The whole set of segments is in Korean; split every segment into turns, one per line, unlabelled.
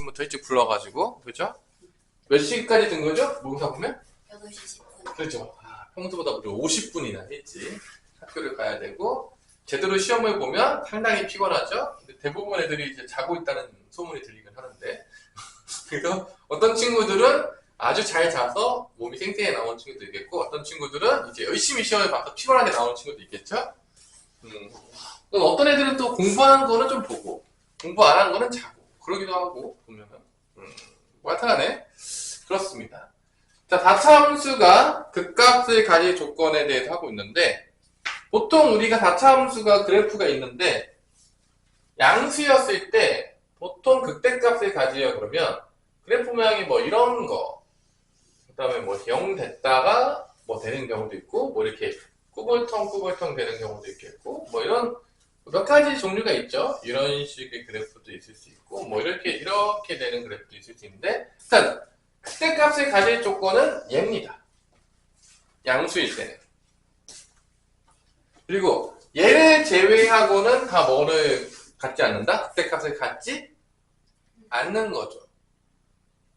아침부터 일찍 불러가지고, 그죠? 몇 시까지 든 거죠? 모의고사 보면?
8시 10분.
그렇죠. 평소보다 우리 50분이나 일찍 학교를 가야 되고, 제대로 시험을 보면 상당히 피곤하죠? 근데 대부분 애들이 이제 자고 있다는 소문이 들리긴 하는데, 그래서 어떤 친구들은 아주 잘 자서 몸이 탱탱해 나온 친구도 있겠고, 어떤 친구들은 이제 열심히 시험을 봐서 피곤하게 나오는 친구도 있겠죠? 또 어떤 애들은 또 공부하는 거는 좀 보고, 공부 안 하는 거는 자고, 그러기도 하고, 보면은. 뭐 하여튼간에, 그렇습니다. 자, 다차함수가 극값을 가질 조건에 대해서 하고 있는데, 보통 우리가 다차함수가 그래프가 있는데, 양수였을 때, 보통 극대값을 가지려 그러면, 그래프 모양이 뭐 이런 거, 그 다음에 뭐 0 됐다가 뭐 되는 경우도 있고, 뭐 이렇게 꾸불텅 되는 경우도 있겠고, 뭐 이런 몇 가지 종류가 있죠. 이런 식의 그래프도 있을 수 있고, 뭐 이렇게 되는 그래프도 있을 수 있는데, 일단 극대값을 가질 조건은 얘입니다. 양수일 때는. 그리고 얘를 제외하고는 다 뭐를 갖지 않는다? 극대값을 갖지 않는 거죠.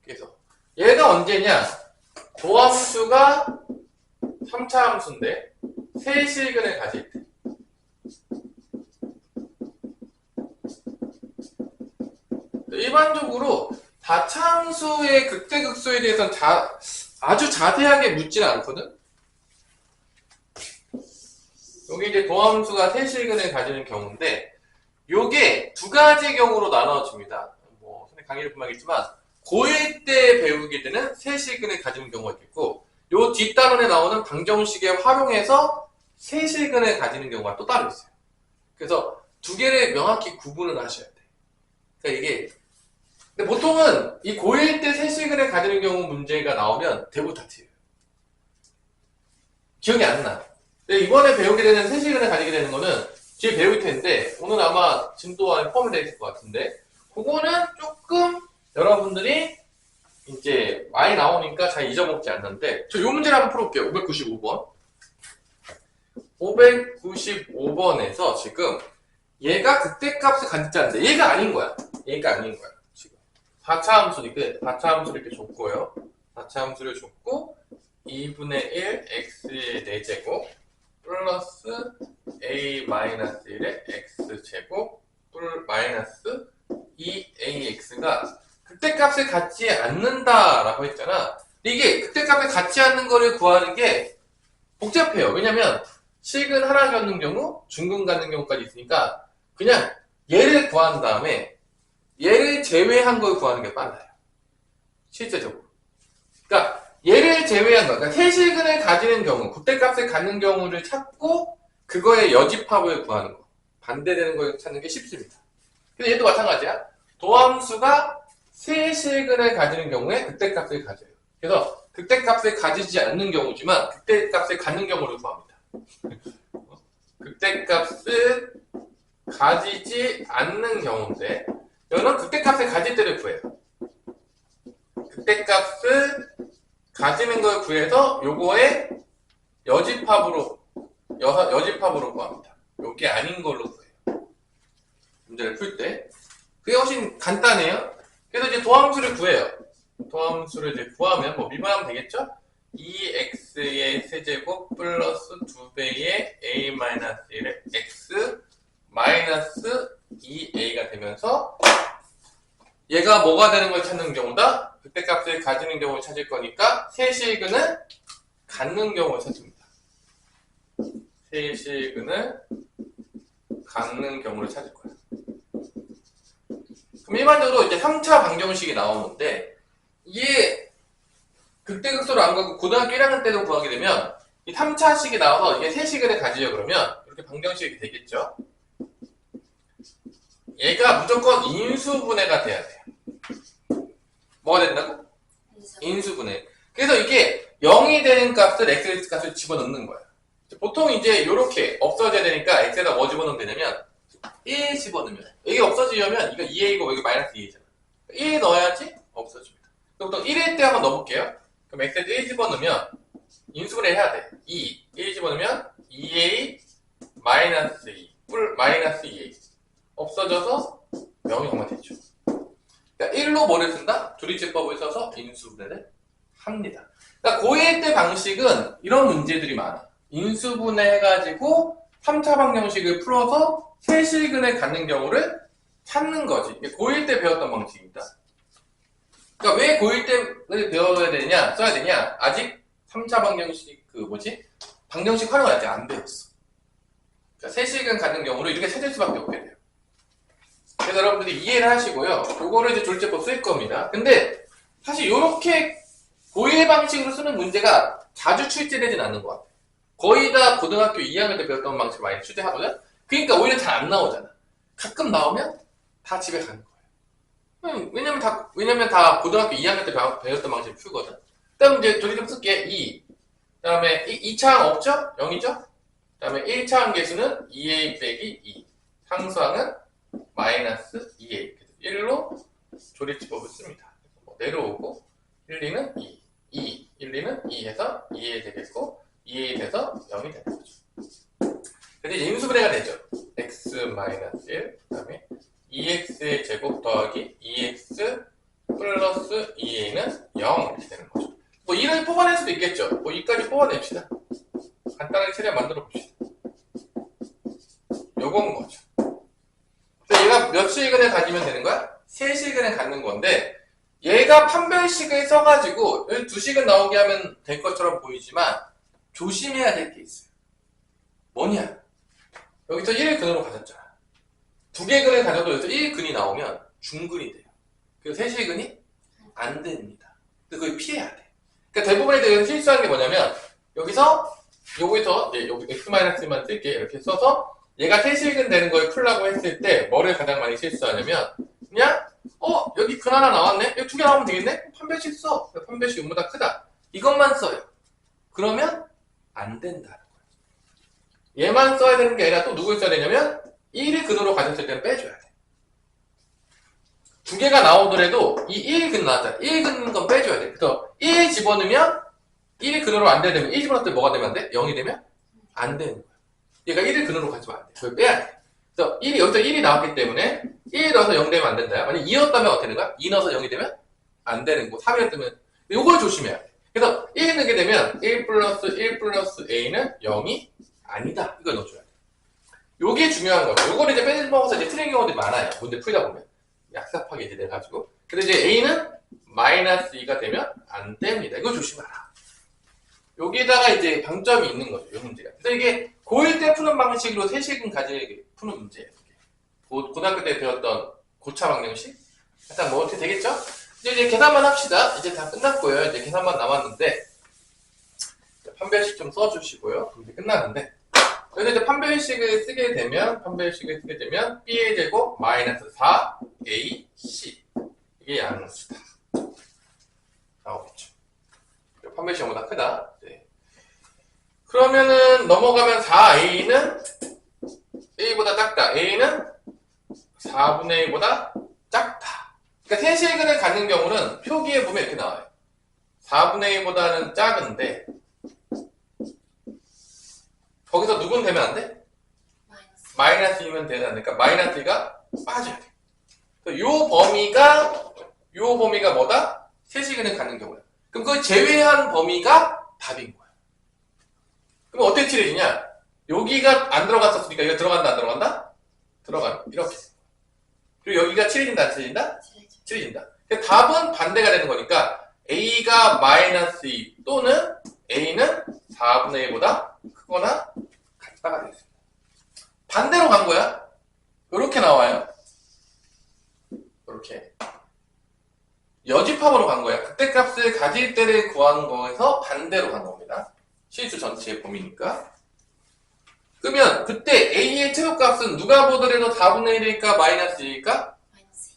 그래서 얘가 언제냐? 도함수가 3차 함수인데 세실근을 가질 때. 일반적으로 다차함수의 극대극소에 대해서는 아주 자세하게 묻지는 않거든? 여기 이제 도함수가 세실근을 가지는 경우인데, 요게 두 가지 경우로 나눠집니다. 뭐, 선생님 강의를 보면 알겠지만, 고1 때 배우게 되는 세실근을 가지는 경우가 있겠고, 요 뒷단원에 나오는 방정식에 활용해서 세실근을 가지는 경우가 또 따로 있어요. 그래서 두 개를 명확히 구분을 하셔야 돼. 그러니까 이게, 근데 보통은 이 고1 때 세실근을 가지는 경우 문제가 나오면 대부분 다 틀려요. 기억이 안 나. 근데 이번에 배우게 되는 세실근을 가지게 되는 거는 뒤에 배울 텐데, 오늘 아마 진도 안에 포함이 되어 있을 것 같은데, 그거는 조금 여러분들이 이제 많이 나오니까 잘 잊어먹지 않는데, 저 요 문제를 한번 풀어볼게요. 595번. 595번에서 지금 얘가 극대값을 가졌는데 얘가 아닌 거야. 얘가 아닌 거야. 지금 4차 함수니까 4차 함수를 이렇게 줬고요. 4차 함수를 줬고 2분의 1 x의 4제곱 플러스 a-1의 x제곱 마이너스 2ax가 극대값을 갖지 않는다라고 했잖아. 이게 극대값을 갖지 않는 거를 구하는 게 복잡해요. 왜냐면 실근 하나 갖는 경우, 중근 갖는 경우까지 있으니까 그냥 얘를 구한 다음에 얘를 제외한 걸 구하는 게 빨라요. 실제적으로. 그러니까 얘를 제외한 거, 그러니까 세실근을 가지는 경우, 극대값을 갖는 경우를 찾고 그거의 여집합을 구하는 거. 반대되는 걸 찾는 게 쉽습니다. 근데 얘도 마찬가지야. 도함수가 세실근을 가지는 경우에 극대값을 가져요. 그래서 극대값을 가지지 않는 경우지만 극대값을 갖는 경우를 구합니다. 극대값을 가지지 않는 경우인데 여기는 극대값을 가질 때를 구해요. 극대값을 가지는 걸 구해서 요거의 여집합으로 구합니다. 요게 아닌 걸로 구해요. 문제를 풀 때. 그게 훨씬 간단해요. 그래서 이제 도함수를 구해요. 도함수를 이제 구하면 뭐 미분하면 되겠죠? 2x의 세제곱 플러스 2배의 a-1의 x 마이너스 2a가 되면서 얘가 뭐가 되는 걸 찾는 경우다? 극대값을 가지는 경우를 찾을 거니까 세실근을 갖는 경우를 찾습니다. 세실근을 갖는 경우를 찾을 거예요. 그럼 일반적으로 이제 3차 방정식이 나오는데 이게 극대극소로 안 가고 고등학교 1학년 때도 구하게 되면 이 3차식이 나와서 이게 세실근을 가지려 그러면 이렇게 방정식이 되겠죠. 얘가 무조건 인수분해가 돼야 돼요. 뭐가 된다고? 인수분해. 그래서 이게 0이 되는 값을 x 값을 집어넣는 거야. 보통 이제 이렇게 없어져야 되니까 x에다 뭐 집어넣으면 되냐면 1 집어넣으면 이게 없어지려면 이거 2a고 여기 마이너스 2a잖아. 1 넣어야지 없어집니다. 그럼 또 1일 때 한번 넣어볼게요. 그럼 x에다 1 집어넣으면 인수분해 해야 돼. 1 집어넣으면 2a 마이너스 2 마이너스 2a 없어져서 0이 정말 되죠. 그러니까 1로 뭐를 쓴다? 조리제법을 써서 인수분해를 합니다. 그러니까 고1 때 방식은 이런 문제들이 많아. 인수분해 해가지고 3차 방정식을 풀어서 세실근을 갖는 경우를 찾는 거지. 이게 고1 때 배웠던 방식입니다. 그러니까 왜 고1 때 배워야 되냐, 써야 되냐? 아직 3차 방정식, 방정식 활용을 아직 안 배웠어. 그러니까 세실근 갖는 경우를 이렇게 찾을 수밖에 없게 돼요. 그래서 여러분들이 이해를 하시고요. 요거를 이제 졸제법 쓸 겁니다. 근데 사실 요렇게 고1 방식으로 쓰는 문제가 자주 출제되진 않는 것 같아요. 거의 다 고등학교 2학년 때 배웠던 방식 많이 출제하거든? 그러니까 오히려 잘 안 나오잖아. 가끔 나오면 다 집에 가는 거예요. 왜냐면 다 고등학교 2학년 때 배웠던 방식을 풀거든. 그 다음 이제 조리제법 쓸게. 2. 그 다음에 2차항 없죠? 0이죠? 그 다음에 1차항 계수는 2a 빼기 2. 상수항은 마이너스 2a. 1로 조리제법을 씁니다. 내려오고 1, 2는 2. 2, 1, 2는 2 해서 2a 되겠고 2a 돼서 0이 되는 거죠. 그래서 이제 인수분해가 되죠. x-1, 그 다음에 2x의 제곱 더하기 2x 플러스 2a는 0 이렇게 되는 거죠. 뭐 2를 뽑아낼 수도 있겠죠. 뭐 2까지 뽑아냅시다. 간단하게 최대한 만들어 봅시다. 요건 거죠. 그래서 얘가 몇 실근을 가지면 되는 거야? 3실근을 갖는 건데 얘가 판별식을 써가지고 2식은 나오게 하면 될 것처럼 보이지만 조심해야 될 게 있어요. 뭐냐? 여기서 1을 근으로 가졌잖아. 2개 근을 가져도 여기서 1근이 나오면 중근이 돼요. 그래서 3실근이 안 됩니다. 그래서 그걸 피해야 돼. 그러니까 대부분의 애들이 실수하는 게 뭐냐면 여기서 여기서 여기 x-만 쓸게 이렇게 써서 얘가 3실근 되는 걸 풀라고 했을 때 뭐를 가장 많이 실수하냐면 그냥 여기 근 하나 나왔네? 여기 2개 나오면 되겠네? 판별식 써. 판별식 용보다 크다. 이것만 써요. 그러면 안 된다는 거예요. 얘만 써야 되는 게 아니라 또 누굴 써야 되냐면 1을 근으로 가졌을 때는 빼줘야 돼. 2개가 나오더라도 이 1근 나왔잖아. 1근 건 빼줘야 돼. 그래서 1 집어넣으면 1이 근으로 안 되면 1 집어넣을 때 뭐가 되면 안 돼? 0이 되면 안 되는 거야. 얘가 1을 근으로 가지면 안 돼. 그걸 빼야 돼. 그래서 여기서 1이 나왔기 때문에 1 넣어서 0 되면 안 된다. 만약 2였다면 어떻게 되는 거야? 2 넣어서 0이 되면 안 되는 거. 3이었다면 이걸 조심해야 돼. 그래서 1 넣게 되면 1 플러스 a는 0이 아니다. 이걸 넣어줘야 돼. 요게 중요한 거죠. 요거를 이제 빼먹어서 이제 틀린 경우들이 많아요. 문제 풀다 보면. 약삭하게 이제 돼가지고. 근데 이제 a는 마이너스 2가 되면 안 됩니다. 이거 조심하라. 여기에다가 이제 방점이 있는 거죠. 이 문제가. 그래서 이게 고1 때 푸는 방식으로 3식은 가지고 푸는 문제예요. 고등학교 때 배웠던 고차 방정식? 일단 뭐 어떻게 되겠죠? 이제 계산만 합시다. 이제 다 끝났고요. 이제 계산만 남았는데 판별식 좀 써주시고요. 그럼 이제 끝나는데 여기서 이제 판별식을 쓰게 되면 b의 제곱 마이너스 4ac 이게 양수다. 나오겠죠. 판별식 0보다 크다. 네. 그러면은 넘어가면 4a는 1보다 작다. a는 4분의 1보다 작다. 그러니까 3실근을 갖는 경우는 표기에 보면 이렇게 나와요. 4분의 1보다는 작은데 거기서 누군 되면 안 돼? 마이너스 2면 되지 않을까? 마이너스 2가 빠져야 돼. 요 범위가 뭐다? 3실근을 갖는 경우야. 그럼 그걸 제외한 범위가 답인 거야. 그럼 어떻게 칠해지냐? 여기가 안 들어갔었으니까 이거 들어간다 안 들어간다? 들어가요. 이렇게. 그리고 여기가 칠해진다 안 칠해진다? 칠해진다. 답은 반대가 되는 거니까 a가 마이너스 2 또는 a는 4분의 1보다 크거나 같다가 되겠습니다. 반대로 간 거야. 이렇게 나와요. 이렇게. 여집합으로 간 거야. 극대값을 가질 때를 구한 거에서 반대로 간 겁니다. 실수 전체의 범위니까. 그러면 그때 a의 최소값은 누가 보더라도 4분의 1일까 마이너스 1일까?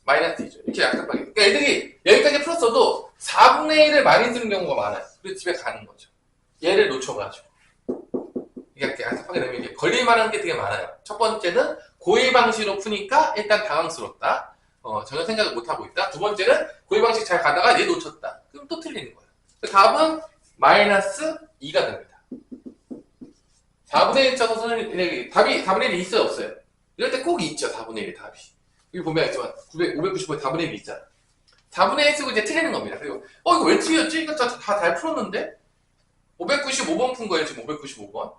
마이너스 2죠. 이렇게 약속하게. 그러니까 애들이 여기까지 풀었어도 4분의 1을 많이 쓰는 경우가 많아요. 그래서 집에 가는 거죠. 얘를 놓쳐가지고. 이렇게 약속하게 되면 이게 걸릴만한 게 되게 많아요. 첫 번째는 고1 방식으로 푸니까 일단 당황스럽다. 전혀 생각을 못하고 있다. 두 번째는 고1 방식 잘 가다가 얘 놓쳤다. 그럼 또 틀리는 거예요. 답은 마이너스 2가 됩니다. 4분의 1 쳐서 선생님, 답이 4분의 1이 있어요, 없어요? 이럴 때 꼭 있죠, 4분의 1이 답이. 여기 보면 알지만 590번에 4분의 1이 있잖아. 4분의 1 쓰고 이제 틀리는 겁니다. 그리고 이거 왜 틀렸지? 이거 다 잘 풀었는데? 595번 푼 거예요, 지금 595번.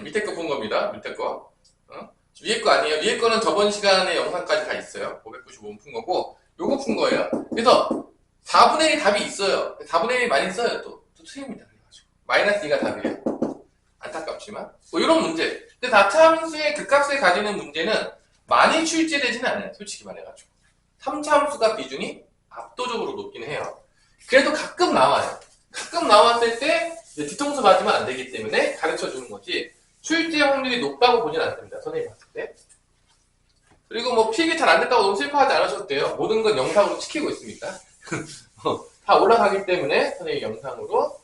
밑에 거 푼 겁니다. 밑에 거. 위에 거 아니에요. 위에 거는 저번 시간에 영상까지 다 있어요. 595번 푼 거고, 요거 푼 거예요. 그래서 4분의 1 답이 있어요. 4분의 1 많이 써요, 또 틀립니다. 그래가지고. 마이너스 2가 답이에요. 안타깝지만. 뭐 이런 문제. 근데 다차함수의 극값을 가지는 문제는 많이 출제되지는 않아요. 솔직히 말해가지고. 3차함수가 비중이 압도적으로 높긴 해요. 그래도 가끔 나와요. 가끔 나왔을 때 뒤통수 맞으면 안 되기 때문에 가르쳐 주는 거지 출제 확률이 높다고 보진 않습니다. 선생님이 봤을 때. 그리고 뭐 필기 잘 안 됐다고 너무 슬퍼하지 않으셔도 돼요. 모든 건 영상으로 지키고 있으니까. 다 올라가기 때문에 선생님이 영상으로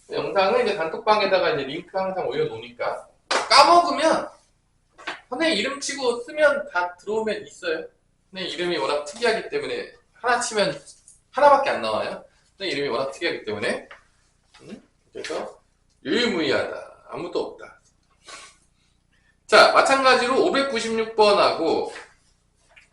영상을 이제 단톡방에다가 이제 링크 항상 올려놓으니까 까먹으면 선생님 이름 치고 쓰면 다 들어오면 있어요. 선생님 이름이 워낙 특이하기 때문에 하나 치면 하나밖에 안 나와요. 선생님 이름이 워낙 특이하기 때문에 그래서 유일무이하다. 아무도 없다. 자, 마찬가지로 596번하고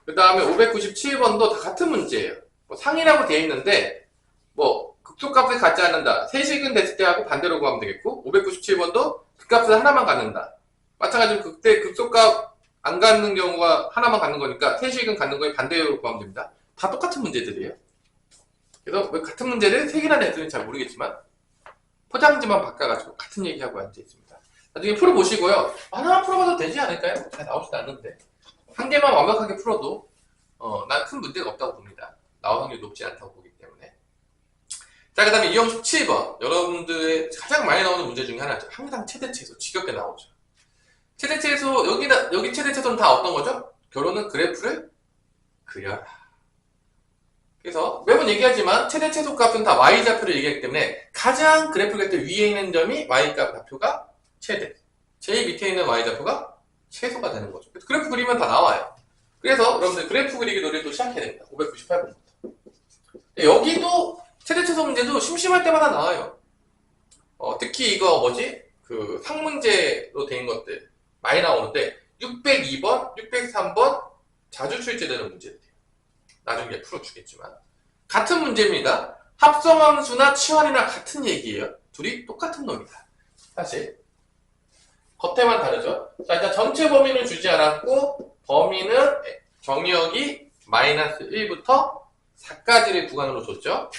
그 다음에 597번도 다 같은 문제예요. 뭐 상이라고 되어 있는데 뭐 극소값을 갖지 않는다. 세식은 됐을 때 하고 반대로 구하면 되겠고 597번도 극값을 하나만 갖는다. 마찬가지로 그때 극소값 안 갖는 경우가 하나만 갖는 거니까 세식은 갖는 거에 반대로 구하면 됩니다. 다 똑같은 문제들이에요. 그래서 왜 같은 문제를 세 개나 냈는지 잘 모르겠지만 포장지만 바꿔가지고 같은 얘기하고 앉아있습니다. 나중에 풀어보시고요. 하나만 풀어봐도 되지 않을까요? 잘 나오지도 않는데 한 개만 완벽하게 풀어도 난 큰 문제가 없다고 봅니다. 나올 확률이 높지 않다고 보기 때문에. 자, 그 다음에 217번 여러분들의 가장 많이 나오는 문제 중에 하나죠. 항상 최대치에서 지겹게 나오죠. 최대치에서 여기 최대치에서는 다 어떤 거죠? 결론은 그래프를 그려라. 그래서 매번 얘기하지만 최대 최소값은 다 y좌표를 얘기하기 때문에 가장 그래프를 그릴 때 위에 있는 점이 y값 좌표가 최대, 제일 밑에 있는 y좌표가 최소가 되는 거죠. 그래서 그래프 그리면 다 나와요. 그래서 여러분들 그래프 그리기 놀이를 또 시작해야 됩니다. 598번부터. 여기도 최대 최소 문제도 심심할 때마다 나와요. 특히 이거 그 상문제로 된 것들 많이 나오는데 602번, 603번 자주 출제되는 문제들이에요. 나중에 풀어주겠지만 같은 문제입니다. 합성함수나 치환이나 같은 얘기예요. 둘이 똑같은 놈이다. 사실 겉에만 다르죠. 자, 일단 전체 범위는 주지 않았고 범위는 정의역이 마이너스 1부터 4까지를 구간으로 줬죠.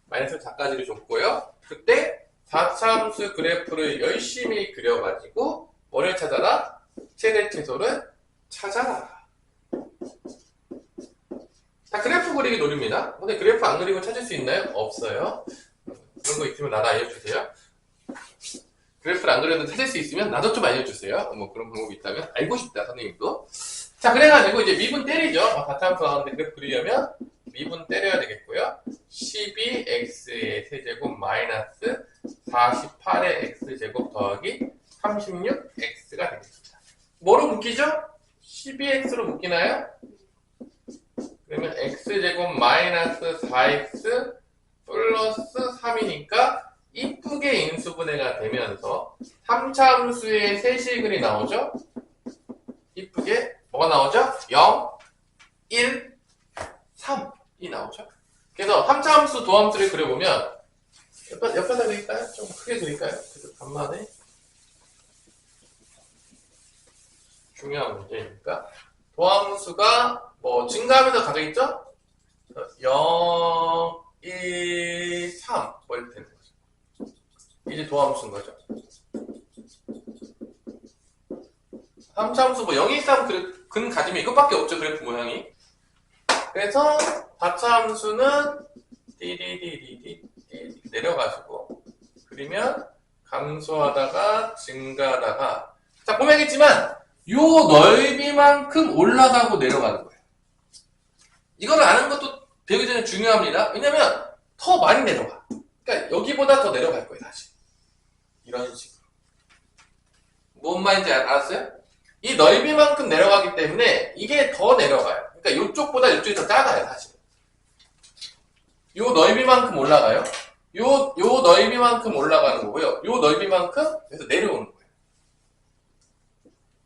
마이너스 4까지를 줬고요. 그때 4차함수 그래프를 열심히 그려가지고 뭐를 찾아라? 최대 최소를 찾아라. 자, 그래프 그리기 놀입니다. 근데 그래프 안 그리고 찾을 수 있나요? 없어요. 그런 거 있으면 나도 알려주세요. 그래프를 안 그려도 찾을 수 있으면 나도 좀 알려주세요. 뭐 그런 방법이 있다면 알고 싶다, 선생님도. 자, 그래가지고 이제 미분 때리죠. 다차함수 나오는데 그래프 그리려면 미분 때려야 되겠고요. 12x의 세제곱 마이너스 48의 x제곱 더하기 36x가 되겠습니다. 뭐로 묶이죠? 12x로 묶이나요? 그러면 x제곱 마이너스 4x 플러스 3이니까 이쁘게 인수분해가 되면서 3차 함수의 세시근이 나오죠? 이쁘게 뭐가 나오죠? 0, 1, 3이 나오죠? 그래서 3차 함수 도함수를 그려보면 옆에다 그릴까요? 좀 크게 그릴까요? 그래서 간만에 중요한 문제니까 도함수가 뭐 증가하면서 가져있죠? 0, 1, 3 뭐 이렇게 되는 거죠. 이제 도함수인 거죠. 3차함수 뭐 0, 1, 3 근 가지면 이것밖에 없죠. 그래프 모양이. 그래서 4차함수는 띠리리리리 내려가지고 그리면 감소하다가 증가하다가 자 보면 알겠지만 요 넓이만큼 올라가고 내려가는 거예요. 이거를 아는 것도 배우기 전에 중요합니다. 왜냐면 더 많이 내려가. 그러니까 여기보다 더 내려갈 거예요, 사실. 이런 식으로. 뭔 말인지 알았어요? 이 넓이만큼 내려가기 때문에 이게 더 내려가요. 그러니까 이쪽보다 이쪽이 더 작아요, 사실. 요 넓이만큼 올라가요. 요 넓이만큼 올라가는 거고요. 요 넓이만큼 그래서 내려오는 거예요.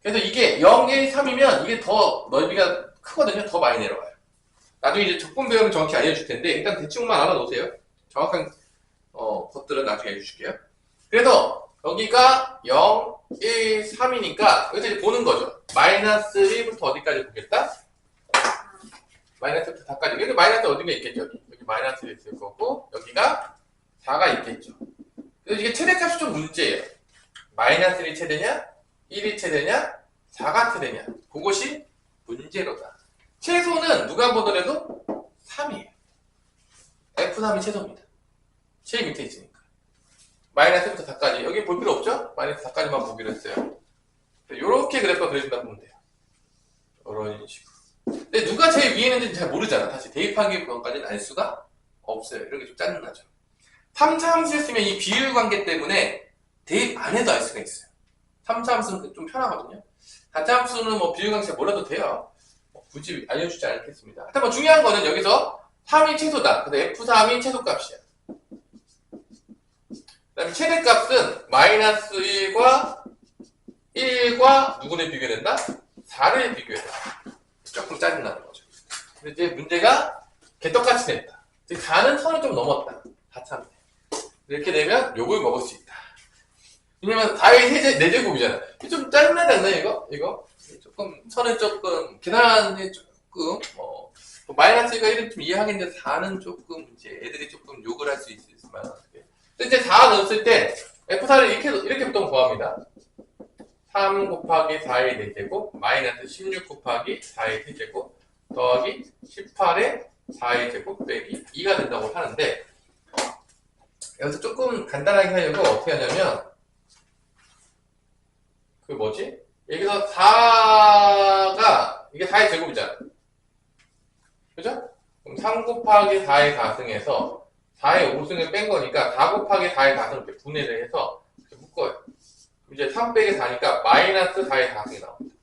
그래서 이게 0, 1, 3이면 이게 더 넓이가 크거든요. 더 많이 내려가요. 나중에 이제 적분 배우면 정확히 알려줄 텐데, 일단 대충만 알아놓으세요. 정확한, 것들은 나중에 알려줄게요. 그래서, 여기가 0, 1, 3이니까, 여기서 이제 보는 거죠. 마이너스 1부터 어디까지 보겠다? 마이너스부터 4까지. 여기 마이너스 어딘가 있겠죠? 여기 마이너스 있을 거고, 여기가 4가 있겠죠. 그래서 이게 최대값이 좀 문제예요. 마이너스 1이 최대냐? 1이 최대냐? 4가 최대냐? 그것이 문제로다. 최소는 누가 보더라도 3이에요. F3이 최소입니다. 제일 밑에 있으니까. 마이너스부터 4까지. 여기 볼 필요 없죠? 마이너스 4까지만 보기로 했어요. 이렇게 그래프가 그려진다고 보면 돼요. 이런 식으로. 근데 누가 제일 위에 있는지 잘 모르잖아. 다시 대입하기 그것까지는 알 수가 없어요. 이런 게 좀 짜증나죠. 3차 함수를 쓰면 이 비율 관계 때문에 대입 안 해도 알 수가 있어요. 3차 함수는 좀 편하거든요. 4차 함수는 뭐 비율 관계 몰라도 돼요. 굳이 알려주지 않겠습니다. 하여튼 뭐 중요한 거는 여기서 3이 최소다. 근데 F3이 최소값이야. 그 다음에 최대값은 마이너스 1과 누구를 비교된다? 4를 비교해야 된다. 조금 짜증나는 거죠. 근데 이제 문제가 개떡같이 냈다. 즉 4는 선을 좀 넘었다. 4차인데. 이렇게 되면 욕을 먹을 수 있다. 왜냐면 4의 4제곱이잖아. 좀 짜증나지 않나요, 이거? 조금, 선을 조금, 계산이 조금, 마이너스가 1은 좀 이해하겠는데 4는 조금, 이제 애들이 조금 욕을 할 수 있으면 어떻게. 근데 이제 4 넣었을 때, F4를 이렇게 보통 구합니다. 3 곱하기 4의 4제곱, 마이너스 16 곱하기 4의 세제곱, 더하기 18의 4의 제곱 빼기 2가 된다고 하는데, 여기서 조금 간단하게 하려고 어떻게 하냐면, 여기서 4가, 이게 4의 제곱이잖아. 그죠? 그럼 3 곱하기 4의 가승에서 4의 5승을 뺀 거니까 4 곱하기 4의 가승을 이렇게 분해를 해서 이렇게 묶어요. 이제 3 빼기 4니까 마이너스 4의 가승이 나옵니다.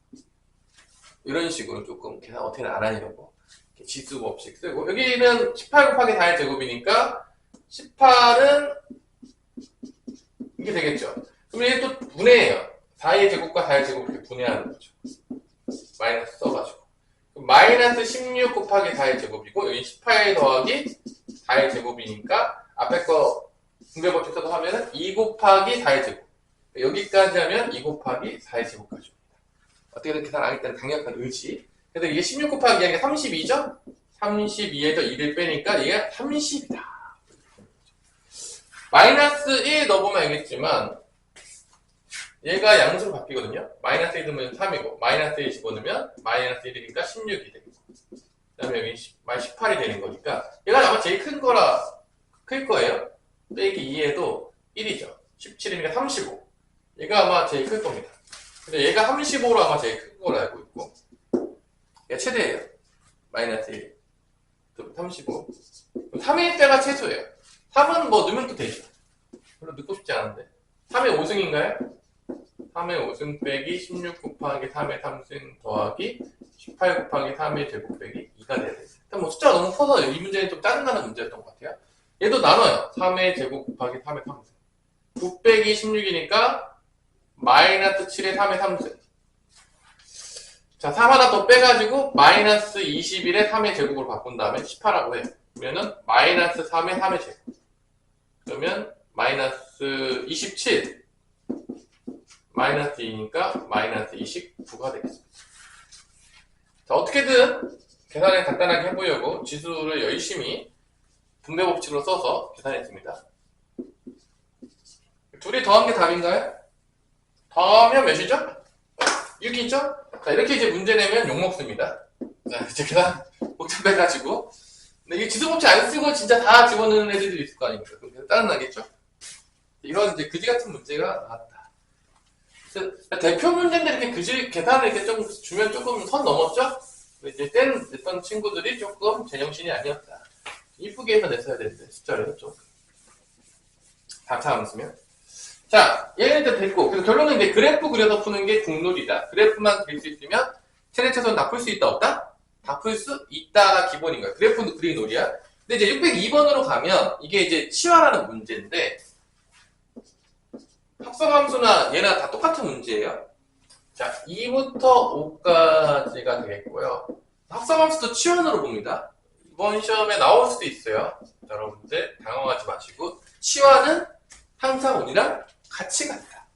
이런 식으로 조금 계산 어떻게 안 하려고 지수법식 쓰고, 여기는 18 곱하기 4의 제곱이니까 18은 이게 되겠죠. 그럼 이게 또 분해해요. 4의 제곱과 4의 제곱을 이렇게 분해하는 거죠. 마이너스 써가지고. 마이너스 16 곱하기 4의 제곱이고, 여기 18 더하기 4의 제곱이니까, 앞에 거 분배법칙 써서 하면은 2 곱하기 4의 제곱. 여기까지 하면 2 곱하기 4의 제곱까지 옵니다. 어떻게든 계산 안 했다는 강력한 의지. 그래서 이게 16 곱하기 하는 게 32죠? 32에서 2를 빼니까 이게 30이다. 마이너스 1 넣어보면 알겠지만, 얘가 양수로 바뀌거든요. 마이너스 1 넣으면 3이고, 마이너스 1 집어넣으면 마이너스 1이니까 16이 되고, 그 다음에 여기 18이 되는 거니까, 얘가 아마 제일 클 거예요. 빼기 2에도 1이죠. 17이니까 35. 얘가 아마 제일 클 겁니다. 근데 얘가 35로 아마 제일 큰 걸로 알고 있고, 얘가 최대예요. 마이너스 1. 35. 3일 때가 최소예요. 3은 뭐 넣으면 또 되죠. 별로 넣고 싶지 않은데. 3의 5승인가요? 3의 5승 빼기 16 곱하기 3의 3승 더하기 18 곱하기 3의 제곱 빼기 2가 돼야 돼요. 일단 뭐 숫자가 너무 커서 이 문제는 좀 짜증나는 문제였던 것 같아요. 얘도 나눠요. 3의 제곱 곱하기 3의 3승. 9 빼기 16이니까 마이너스 7의 3의 3승. 자, 3 하나 더 빼가지고 마이너스 21의 3의 제곱으로 바꾼 다음에 18하고 해요. 그러면은 마이너스 3의 3의 제곱. 그러면 마이너스 27. 마이너스 2니까 마이너스 29가 되겠습니다. 자, 어떻게든 계산을 간단하게 해보려고 지수를 열심히 분배법칙으로 써서 계산했습니다. 둘이 더한 게 답인가요? 더하면 몇이죠? 6이죠? 자, 이렇게 이제 문제 내면 욕먹습니다. 자, 이제 계산 복잡해가지고. 근데 이게 지수법칙 안 쓰고 진짜 다 집어넣는 애들이 있을 거 아닙니까? 그럼 짜증나겠죠? 이런 이제 그지 같은 문제가 나왔다. 대표 문제인데 이렇게 그지 계산을 이렇게 좀 주면 조금 선 넘었죠? 이제 냈던 친구들이 조금 제정신이 아니었다. 이쁘게 해서 냈어야 되는데 숫자를 좀 다차함수면. 자, 얘네들 됐고, 그래서 결론은 이제 그래프 그려서 푸는 게 국룰이다. 그래프만 그릴 수 있으면 최대 최소는 다 풀 수 있다 없다? 다 풀 수 있다가 기본인 거야. 그래프는 그리기 놀이야. 근데 이제 602번으로 가면 이게 이제 치환하는 문제인데, 합성함수나 얘나 다 똑같은 문제예요. 자, 2부터 5까지가 되겠고요. 합성함수도 치환으로 봅니다. 이번 시험에 나올 수도 있어요. 여러분들 당황하지 마시고 치환은 항상 우리랑 같이 간다.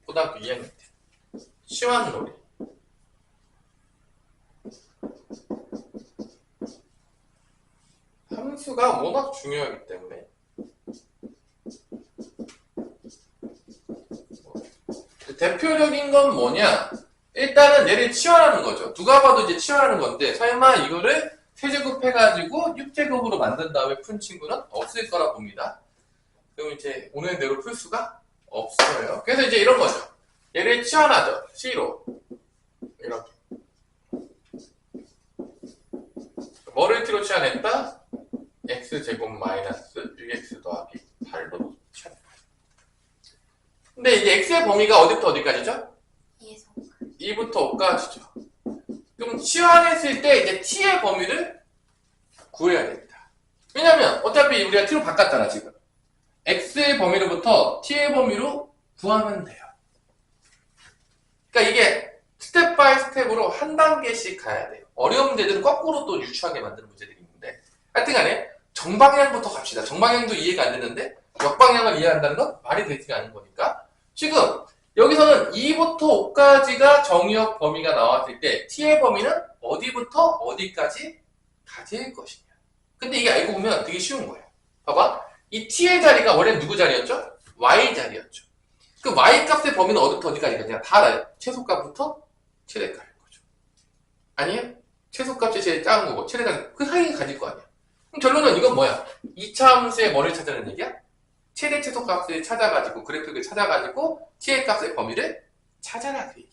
고등학교 2학년 때 치환 놀이. 함수가 워낙 중요하기 때문에 대표적인 건 뭐냐? 일단은 얘를 치환하는 거죠. 누가 봐도 이제 치환하는 건데 설마 이거를 세제곱 해가지고 6제곱으로 만든 다음에 푼 친구는 없을 거라 봅니다. 그럼 이제 오늘 대로 풀 수가 없어요. 그래서 이제 이런 거죠. 얘를 치환하죠. C로 이렇게 뭐를 T로 치환했다? X제곱 마이너스 6X 더하기 8로 치환했다. 근데 이제 X의 범위가 어디부터 어디까지죠? 2부터 5까지죠. 그럼 치환했을 때 이제 T의 범위를 구해야 됩니다. 왜냐면 어차피 우리가 T로 바꿨잖아 지금. X의 범위로부터 T의 범위로 구하면 돼요. 그러니까 이게 스텝 바이 스텝으로 한 단계씩 가야 돼요. 어려운 문제들은 거꾸로 또 유추하게 만드는 문제들이 있는데 하여튼간에 정방향부터 갑시다. 정방향도 이해가 안 되는데 역방향을 이해한다는 건 말이 되지가 않은 거니까 지금 여기서는 2부터 5까지가 정의역 범위가 나왔을 때 T의 범위는 어디부터 어디까지 가질 것이냐. 근데 이게 알고 보면 되게 쉬운 거예요. 봐봐. 이 T의 자리가 원래 누구 자리였죠? Y 자리였죠. 그 Y 값의 범위는 어디부터 어디까지 가냐? 다 알아요. 최소값부터 최대값인 거죠. 아니에요? 최소값이 제일 작은 거고 최대값 그 사이에 가질 거 아니야. 그럼 결론은 이건 뭐야? 2차 함수의 뭐를 찾으는 얘기야? 최대 최소값을 찾아가지고 그래프를 찾아가지고 T의 값의 범위를 찾아라 그 얘기.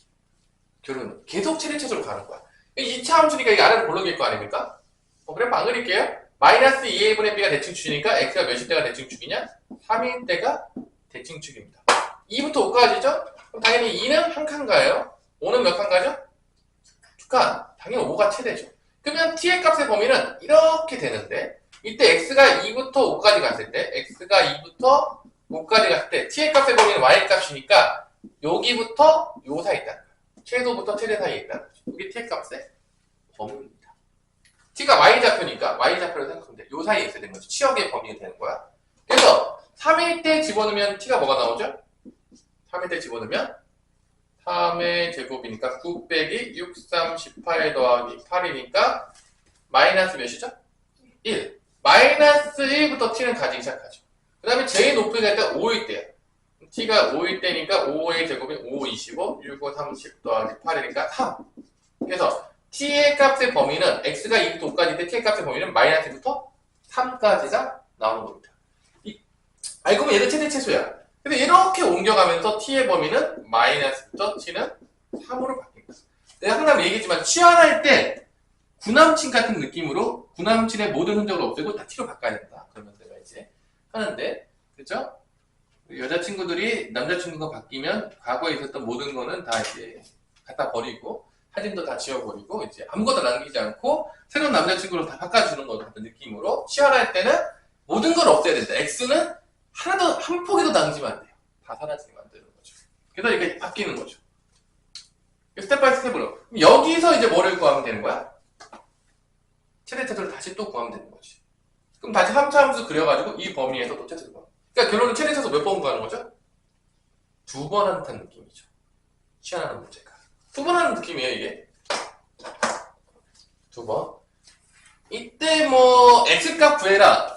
결론은 계속 최대 최소로 가는 거야. 2차 함수니까 이게 아래로 볼록일 거 아닙니까? 그래 안 그릴게요. 마이너스 2a분의 b가 대칭축이니까 x가 몇일 때가 대칭축이냐? 3일 때가 대칭축입니다. 2부터 5까지죠? 그럼 당연히 2는 한 칸 가요. 5는 몇 칸 가죠? 두 칸. 당연히 5가 최대죠. 그러면 t의 값의 범위는 이렇게 되는데 이때 x가 2부터 5까지 갔을 때 x가 2부터 5까지 갔을 때 t의 값의 범위는 y 값이니까 여기부터 요 사이에 있다는 거예요. 최소부터 최대 사이에 있다는 거죠. 이게 t의 값의 범위입니다. t가 y좌표니까 y좌표를 생각하면 돼. 요 사이에 있어야 되는 거죠. 치역의 범위가 되는 거야. 그래서 3일 때 집어넣으면 t가 뭐가 나오죠? 3일 때 집어넣으면 3의 제곱이니까 9 빼기 6, 3, 18 더하기 8이니까 마이너스 몇이죠? 1. 마이너스 1부터 t는 가지기 시작하죠. 그 다음에 제일 높은 데가 5일 때야. t가 5일 때니까 5의 제곱이 5, 25, 6, 5, 30 더하기 8이니까 3. 그래서 t의 값의 범위는 x가 2부터 5까지 때 t의 값의 범위는 마이너스 1부터 3까지가 나오는 겁니다. 알고 보면 얘도 최대 최소야. 근데 이렇게 옮겨가면서 t의 범위는 마이너스부터 t는 3으로 바뀝니다. 내가 항상 얘기했지만 치환할 때 구남친 같은 느낌으로 구남친의 모든 흔적을 없애고 다 t로 바꿔야 된다. 그러면 내가 이제 하는데 그죠? 여자친구들이 남자친구가 바뀌면 과거에 있었던 모든 거는 다 이제 갖다 버리고 사진도 다 지워버리고 이제 아무것도 남기지 않고 새로운 남자친구로 다 바꿔주는 것 같은 느낌으로 치환할 때는 모든 걸 없애야 된다. X는 하나도 한 폭에도 남기면 안 돼요. 다 사라지게 만드는 거죠. 그래서 이렇게 바뀌는 거죠. 스텝 바이 스텝으로. 여기서 이제 뭐를 구하면 되는 거야? 최대 최소를 다시 또 구하면 되는 거지. 그럼 다시 3차 함수 그려가지고 이 범위에서 또 최대 최소 구하면. 그러니까 결론은 최대 최소 몇 번 구하는 거죠? 2번 한다는 느낌이죠. 치환하는 문제가. 2번 하는 느낌이에요, 이게. 2번. 이때 뭐, x값 구해라.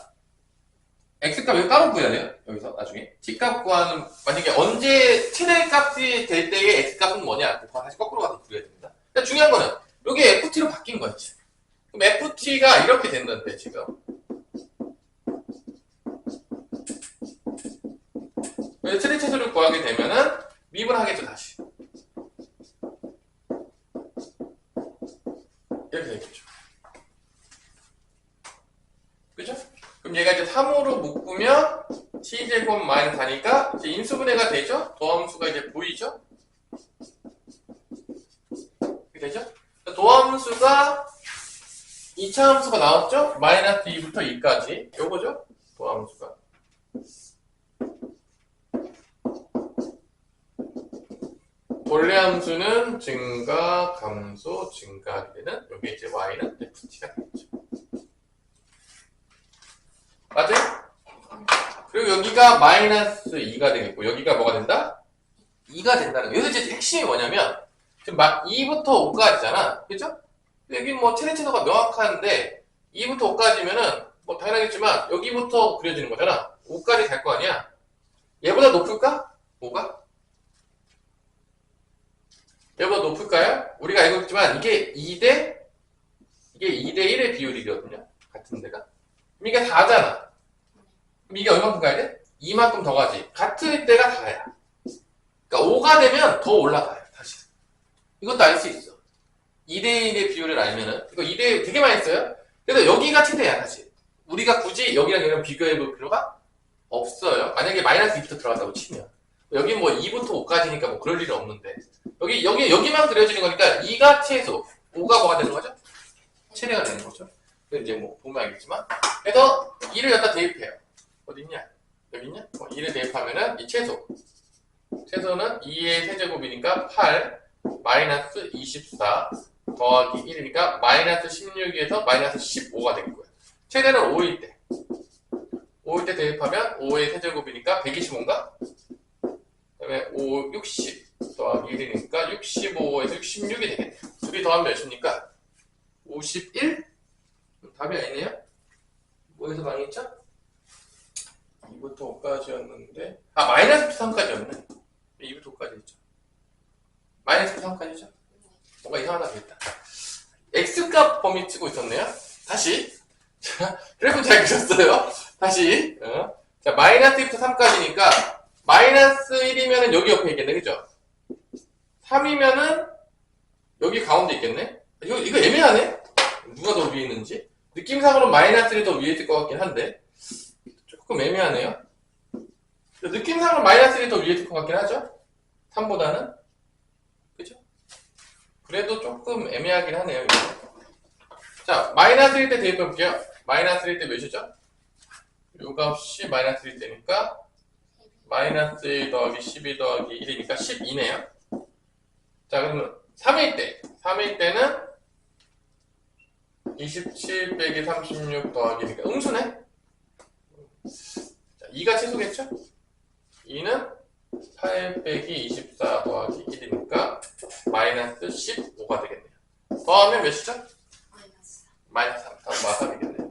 x값 여기 따로 구해야 돼요. 여기서 나중에. t값 구하는, 만약에 언제 최대값이 될 때의 x값은 뭐냐. 다시 거꾸로 가서 구해야 됩니다. 그러니까 중요한 거는, 여기 ft로 바뀐 거야, 지금. 그럼 ft가 이렇게 됐는데, 지금. 그래서 최대 최소를 구하게 되면은, 미분하겠죠, 다시. 이렇게 되겠죠. 그죠? 그럼 얘가 이제 3으로 묶으면 t제곱 마이너스 4니까 이제 인수분해가 되죠? 도함수가 이제 보이죠? 이렇게 되죠? 도함수가 2차 함수가 나왔죠? 마이너스 2부터 2까지 요거죠? 도함수가 원래 함수는 증가, 감소, 증가하게 되는 여기 이제 y는 ft가 되겠죠. 여기가 마이너스 2가 되겠고 여기가 뭐가 된다? 2가 된다는 거예요. 여기서 이제 핵심이 뭐냐면 지금 2부터 5까지잖아. 그죠? 여기 뭐 최대치도가 명확한데 2부터 5까지면은 뭐 당연하겠지만 여기부터 그려지는 거잖아. 5까지 갈 거 아니야. 얘보다 높을까? 5가? 얘보다 높을까요? 우리가 알고 있지만 이게 2대 1의 비율이거든요. 같은 데가. 그럼 이게 4잖아. 그럼 이게 얼마큼 가야 돼? 이만큼 더 가지. 같은 때가 4야. 그러니까 5가 되면 더 올라가요. 다시. 이것도 알 수 있어. 2대 1의 비율을 알면은 이거 2대 되게 많이 써요. 그래서 여기가 최대야 사실. 우리가 굳이 여기랑 얘랑 비교해 볼 필요가 없어요. 만약에 마이너스 2부터 들어간다고 치면 여기 뭐 2부터 5까지니까 뭐 그럴 일은 없는데 여기만 그려지는 거니까 2가 최소, 5가 뭐가 되는 거죠? 최대가 되는 거죠. 이제 뭐 보면 알겠지만 그래서 2를 여기다 대입해요. 어디 있냐? 여기 있냐? 2를 대입하면은 이 최소는 2의 세제곱이니까 8 마이너스 24 더하기 1이니까 마이너스 16에서 마이너스 15가 되겠고요. 최대는 5일 때. 5일 때 대입하면 5의 세제곱이니까 125인가? 그 다음에 5, 60 더하기 1이니까 65에서 66이 되겠네요. 두 개 더하면 몇입니까? 51? 답이 아니네요? 뭐에서 망했죠? 2부터 5까지였는데 마이너스 3까지였네. 2부터 5까지 했죠. 마이너스 3까지죠? 뭔가 이상하다 그랬다. X값 범위 치고 있었네요. 다시. 자, 그래프 잘 그렸어요. 다시. 자, 마이너스 1부터 3까지니까 마이너스 1이면은 여기 옆에 있겠네. 그죠? 3이면은 여기 가운데 있겠네. 이거 애매하네. 누가 더 위에 있는지. 느낌상으로는 마이너스 1이 더 위에 있을 것 같긴 한데 조금 애매하네요. 느낌상으로는 마이너스 1이 더 위에 있을 것 같긴 하죠. 3보다는. 그죠? 그래도 조금 애매하긴 하네요. 이거. 자, 마이너스 1 때 대입해볼게요. 마이너스 1 때 몇이죠? 요 값이 마이너스 1 때니까 마이너스 1 더하기 12 더하기 1이니까 12네요. 자, 그러면 3일 때. 3일 때는 27 빼기 36 더하기니까 음수네? 자, 2가 최소겠죠? 2는 8 빼기 24 더하기 1이니까 마이너스 15가 되겠네요. 더하면 몇이죠? 마이너스 3. 마이너스 3이겠네요.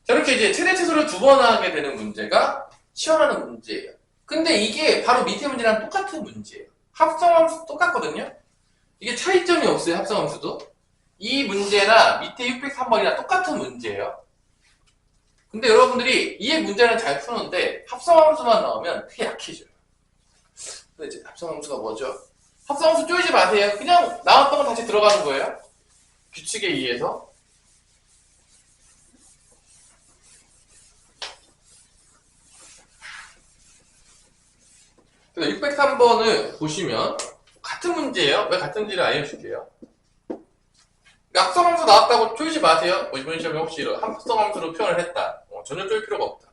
자, 이렇게 이제 최대 최소를 두 번 하게 되는 문제가 시험하는 문제예요. 근데 이게 바로 밑에 문제랑 똑같은 문제예요. 합성함수 똑같거든요? 이게 차이점이 없어요, 합성함수도. 이 문제나 밑에 603번이랑 똑같은 문제예요. 근데 여러분들이 이 문제는 잘 푸는데 합성함수만 나오면 되게 약해져요. 근데 이제 합성함수가 뭐죠? 합성함수 쪼이지 마세요. 그냥 나왔던 건 다시 들어가는 거예요. 규칙에 의해서. 그래서 603번을 보시면 같은 문제예요. 왜 같은지를 알려줄게요. 합성함수 나왔다고 쪼이지 마세요. 뭐 이번 시험에 혹시 합성함수로 표현을 했다. 전혀 쪼일 필요가 없다.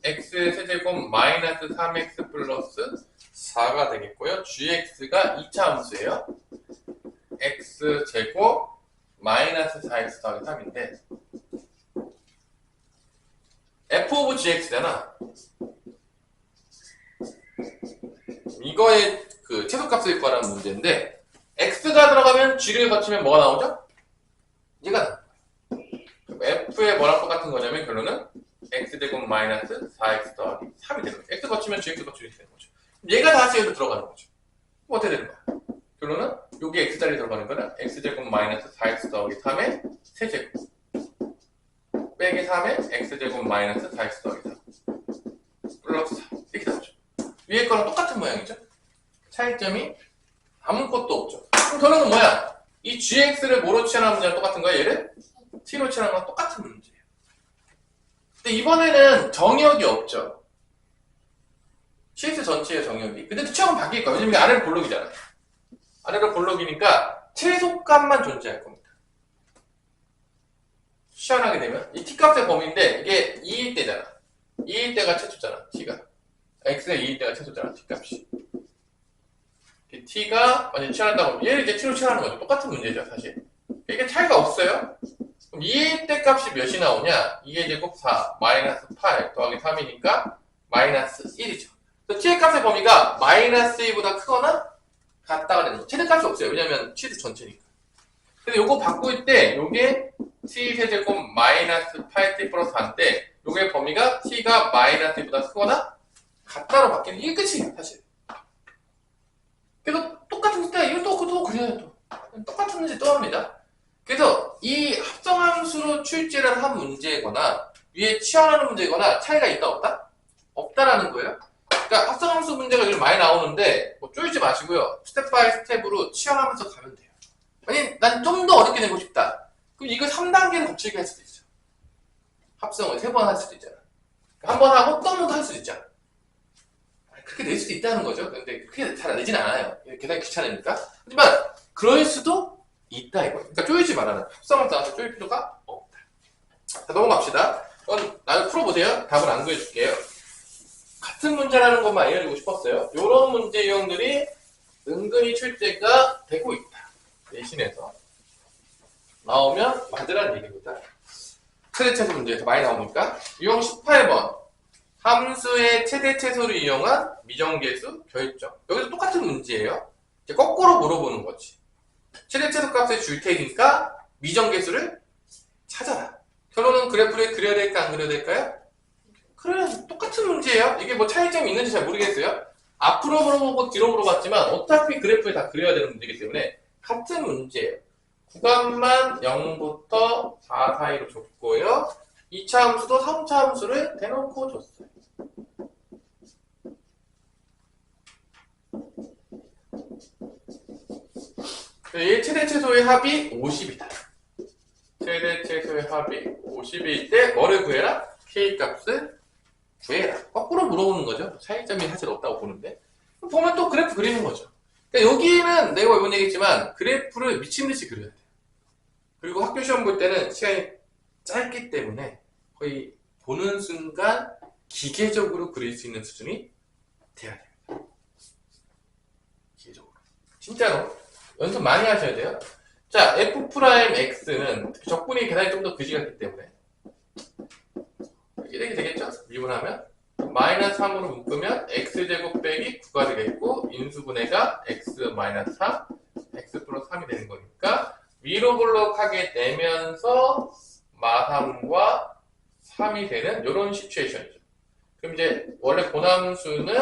x의 세제곱 마이너스 3x 플러스 4가 되겠고요. gx가 2차 함수예요. x제곱 마이너스 4x 더하기 3인데 f 오브 gx잖아. 이거의 그 최소값을 구하라는 문제인데 x가 들어가면 g를 거치면 뭐가 나오죠? 얘가 나와요. f의 뭐랑 똑같은 거냐면 결론은 x제곱 마이너스 4x 더하기 3이 되는 거예요. x 거치면 gx 거치면 되는 거죠. 얘가 다시 여기로 들어가는 거죠. 그럼 어떻게 되는 거야? 결론은 여기 x자리 들어가는 거는 x제곱 마이너스 4x 더하기 3의 세제곱 빼기 3의 x제곱 마이너스 4x 더하기 3 플러스 4 이렇게 나오죠. 위에 거랑 똑같은 모양이죠. 차이점이 아무것도 없죠. 그럼 결론은 뭐야? 이 gx를 뭐로 취하는 문제랑 똑같은 거야? 얘를 t로 취하는 거랑 똑같은 문제예요. 근데 이번에는 정역이 없죠. CS 전체의 정역이. 근데 취역은 바뀔 거예요. 왜냐면 아래로 볼록이잖아요. 아래로 볼록이니까 최소값만 존재할 겁니다. 시연하게 되면 이 t값의 범위인데 이게 2일 때잖아. 2일 때가 최초잖아. t가. x가 2일 때가 최소잖아. t값이. t가 완전히 취한다고 얘를 이제 t로 취하는 거죠. 똑같은 문제죠. 사실. 이게 차이가 없어요. 그럼 2의 때 값이 몇이 나오냐? 2의 제곱 4 마이너스 8 더하기 3이니까 마이너스 1이죠. t의 값의 범위가 마이너스 2보다 크거나 같다가 되는 거죠. 최대값이 없어요. 왜냐면 치드 전체니까. 근데 요거 바꿀 때 요게 t 세제곱 마이너스 8t 플러스 4인데 요게 범위가 t가 마이너스 2보다 크거나 같다로 바뀌는 이게 끝이에요. 사실. 그래서 똑같은 숫자 이거 또 그려요. 또 똑같은 문제 또 합니다. 그래서 이 합성함수로 출제를 한 문제거나 위에 치환하는 문제거나 차이가 있다 없다? 없다라는 거예요. 그러니까 합성함수 문제가 요즘 많이 나오는데 뭐 쪼이지 마시고요. 스텝 바이 스텝으로 치환하면서 가면 돼요. 아니 난 좀 더 어렵게 내고 싶다. 그럼 이거 3단계를 거칠게 할 수도 있어. 합성을 3번 할 수도 있잖아. 한 번 하고 또 한 번 더 할 수도 있잖아. 그렇게 낼 수도 있다는 거죠. 근데 그렇게 잘 내진 않아요. 계산이 귀찮으니까. 하지만 그럴 수도 있다 이거예요. 그러니까 쪼이지 말아라. 합성을 따라서 쪼일 필요가 없다. 자, 넘어갑시다. 그럼 나를 풀어보세요. 답을 안 구해줄게요. 같은 문제라는 것만 알려주고 싶었어요. 이런 문제 유형들이 은근히 출제가 되고 있다. 내신에서 나오면 맞으라는 얘기입니다. 최대 최소 문제에서 많이 나오니까. 유형 18번 함수의 최대 최소를 이용한 미정계수 결정. 여기서 똑같은 문제예요. 이제 거꾸로 물어보는 거지. 최대 최소 값을 줄 테니까 미정계수를 찾아라. 결론은 그래프를 그려야 될까 안 그려야 될까요? 그래 똑같은 문제예요. 이게 뭐 차이점이 있는지 잘 모르겠어요. 앞으로 물어보고 뒤로 물어봤지만 어차피 그래프에 다 그려야 되는 문제이기 때문에 같은 문제예요. 구간만 0부터 4 사이로 줬고요. 2차 함수도 3차 함수를 대놓고 줬어요. 이 최대 최소의 합이 50이다. 최대 최소의 합이 50일 때 뭐를 구해라? K 값을 구해라. 거꾸로 물어보는 거죠. 차이점이 사실 없다고 보는데. 보면 또 그래프 그리는 거죠. 그러니까 여기는 내가 이번 얘기했지만 그래프를 미친듯이 그려야 돼요. 그리고 학교 시험 볼 때는 시간이 짧기 때문에 거의 보는 순간 기계적으로 그릴 수 있는 수준이 돼야 됩니다. 기계적으로. 진짜로. 연습 많이 하셔야 돼요. 자, f'x는 적분이 계산이 좀 더 그지 같기 때문에 이렇게 되겠죠? 미분하면 마이너스 3으로 묶으면 x제곱 빼기 9가 되겠고 인수분해가 x 마이너스 3 x 플러스 3이 되는 거니까 위로 블록하게 되면서 마3과 3이 되는 이런 시츄에이션이죠. 그럼 이제 원래 고함수는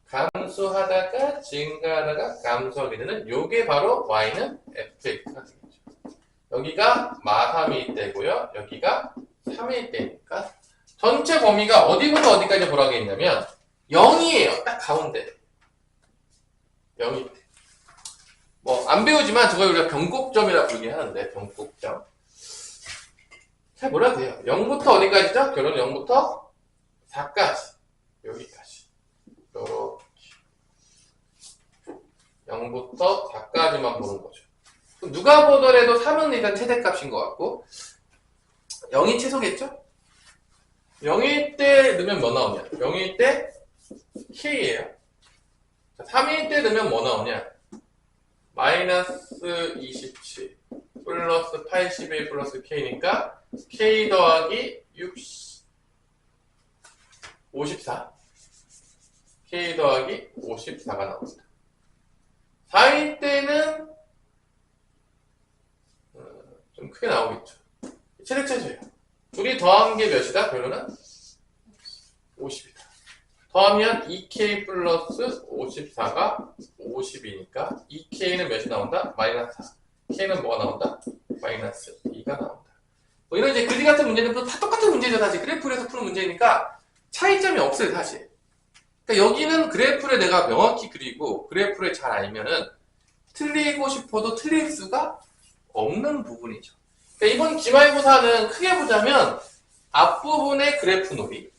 감소하다가 증가하다가 감소하게 되는 요게 바로 y는 fx가 되겠죠. 여기가 마3일 때고요. 여기가 3일 때니까 전체 범위가 어디부터 어디까지 보라고 했냐면 0이에요. 딱 가운데 0일 때. 뭐 안 배우지만 저걸 우리가 변곡점이라고 부르긴 하는데 변곡점. 잘 뭐라고 해요? 0부터 어디까지죠? 결론은 0부터 4까지 여기까지 요렇게 0부터 4까지만 보는 거죠. 누가 보더라도 3은 일단 최대값인 것 같고 0이 최소겠죠? 0일 때 넣으면 뭐 나오냐? 0일 때 K예요. 3일 때 넣으면 뭐 나오냐? 마이너스 27 플러스 81 플러스 K니까 K 더하기 54 K 더하기 54가 나옵니다. 4일 때는 좀 크게 나오겠죠. 최대 최소예요. 둘이 더한 게 몇이다? 결론은 50이다. 더하면 2K 플러스 54가 50이니까 2K는 몇이 나온다? 마이너스 4. K는 뭐가 나온다? 마이너스 2가 나온다. 뭐 이런 이제 그지 같은 문제는 다 똑같은 문제죠. 사실 그래프에서 푸는 문제니까 차이점이 없어요. 사실. 그러니까 여기는 그래프를 내가 명확히 그리고 그래프를 잘 알면은 틀리고 싶어도 틀릴 수가 없는 부분이죠. 그러니까 이번 기말고사는 크게 보자면 앞부분의 그래프 놀이,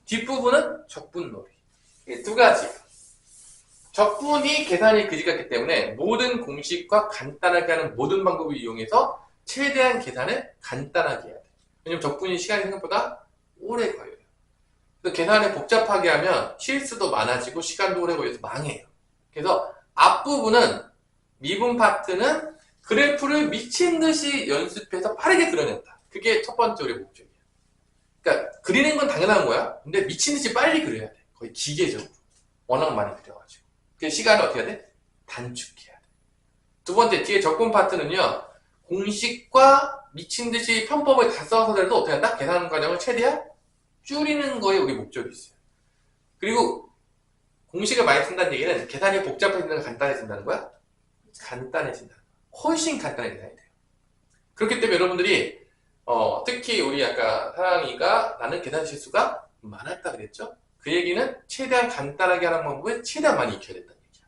뒷부분은 적분 놀이. 두 가지. 적분이 계산이 그지 같기 때문에 모든 공식과 간단하게 하는 모든 방법을 이용해서 최대한 계산을 간단하게 해야 돼. 왜냐면 적분이 시간이 생각보다 오래 걸려요. 그래서 계산을 복잡하게 하면 실수도 많아지고 시간도 오래 걸려서 망해요. 그래서 앞부분은 미분 파트는 그래프를 미친 듯이 연습해서 빠르게 그려낸다. 그게 첫 번째 우리 목적이야. 그러니까 그리는 건 당연한 거야. 근데 미친 듯이 빨리 그려야 돼. 거의 기계적으로. 워낙 많이 그려가지고. 그 시간을 어떻게 해야 돼? 단축해야 돼. 두 번째, 뒤에 적분 파트는요. 공식과 미친 듯이 편법을 다 써서라도 어떻게 한다? 계산 과정을 최대한 줄이는 거에 우리 목적이 있어요. 그리고 공식을 많이 쓴다는 얘기는 계산이 복잡해진다는 간단해진다는 거야? 간단해진다. 훨씬 간단하게 계산이 돼요. 그렇기 때문에 여러분들이 특히 우리 아까 사랑이가 나는 계산 실수가 많았다 그랬죠? 그 얘기는 최대한 간단하게 하는 방법을 최대한 많이 익혀야 된다는 얘기야.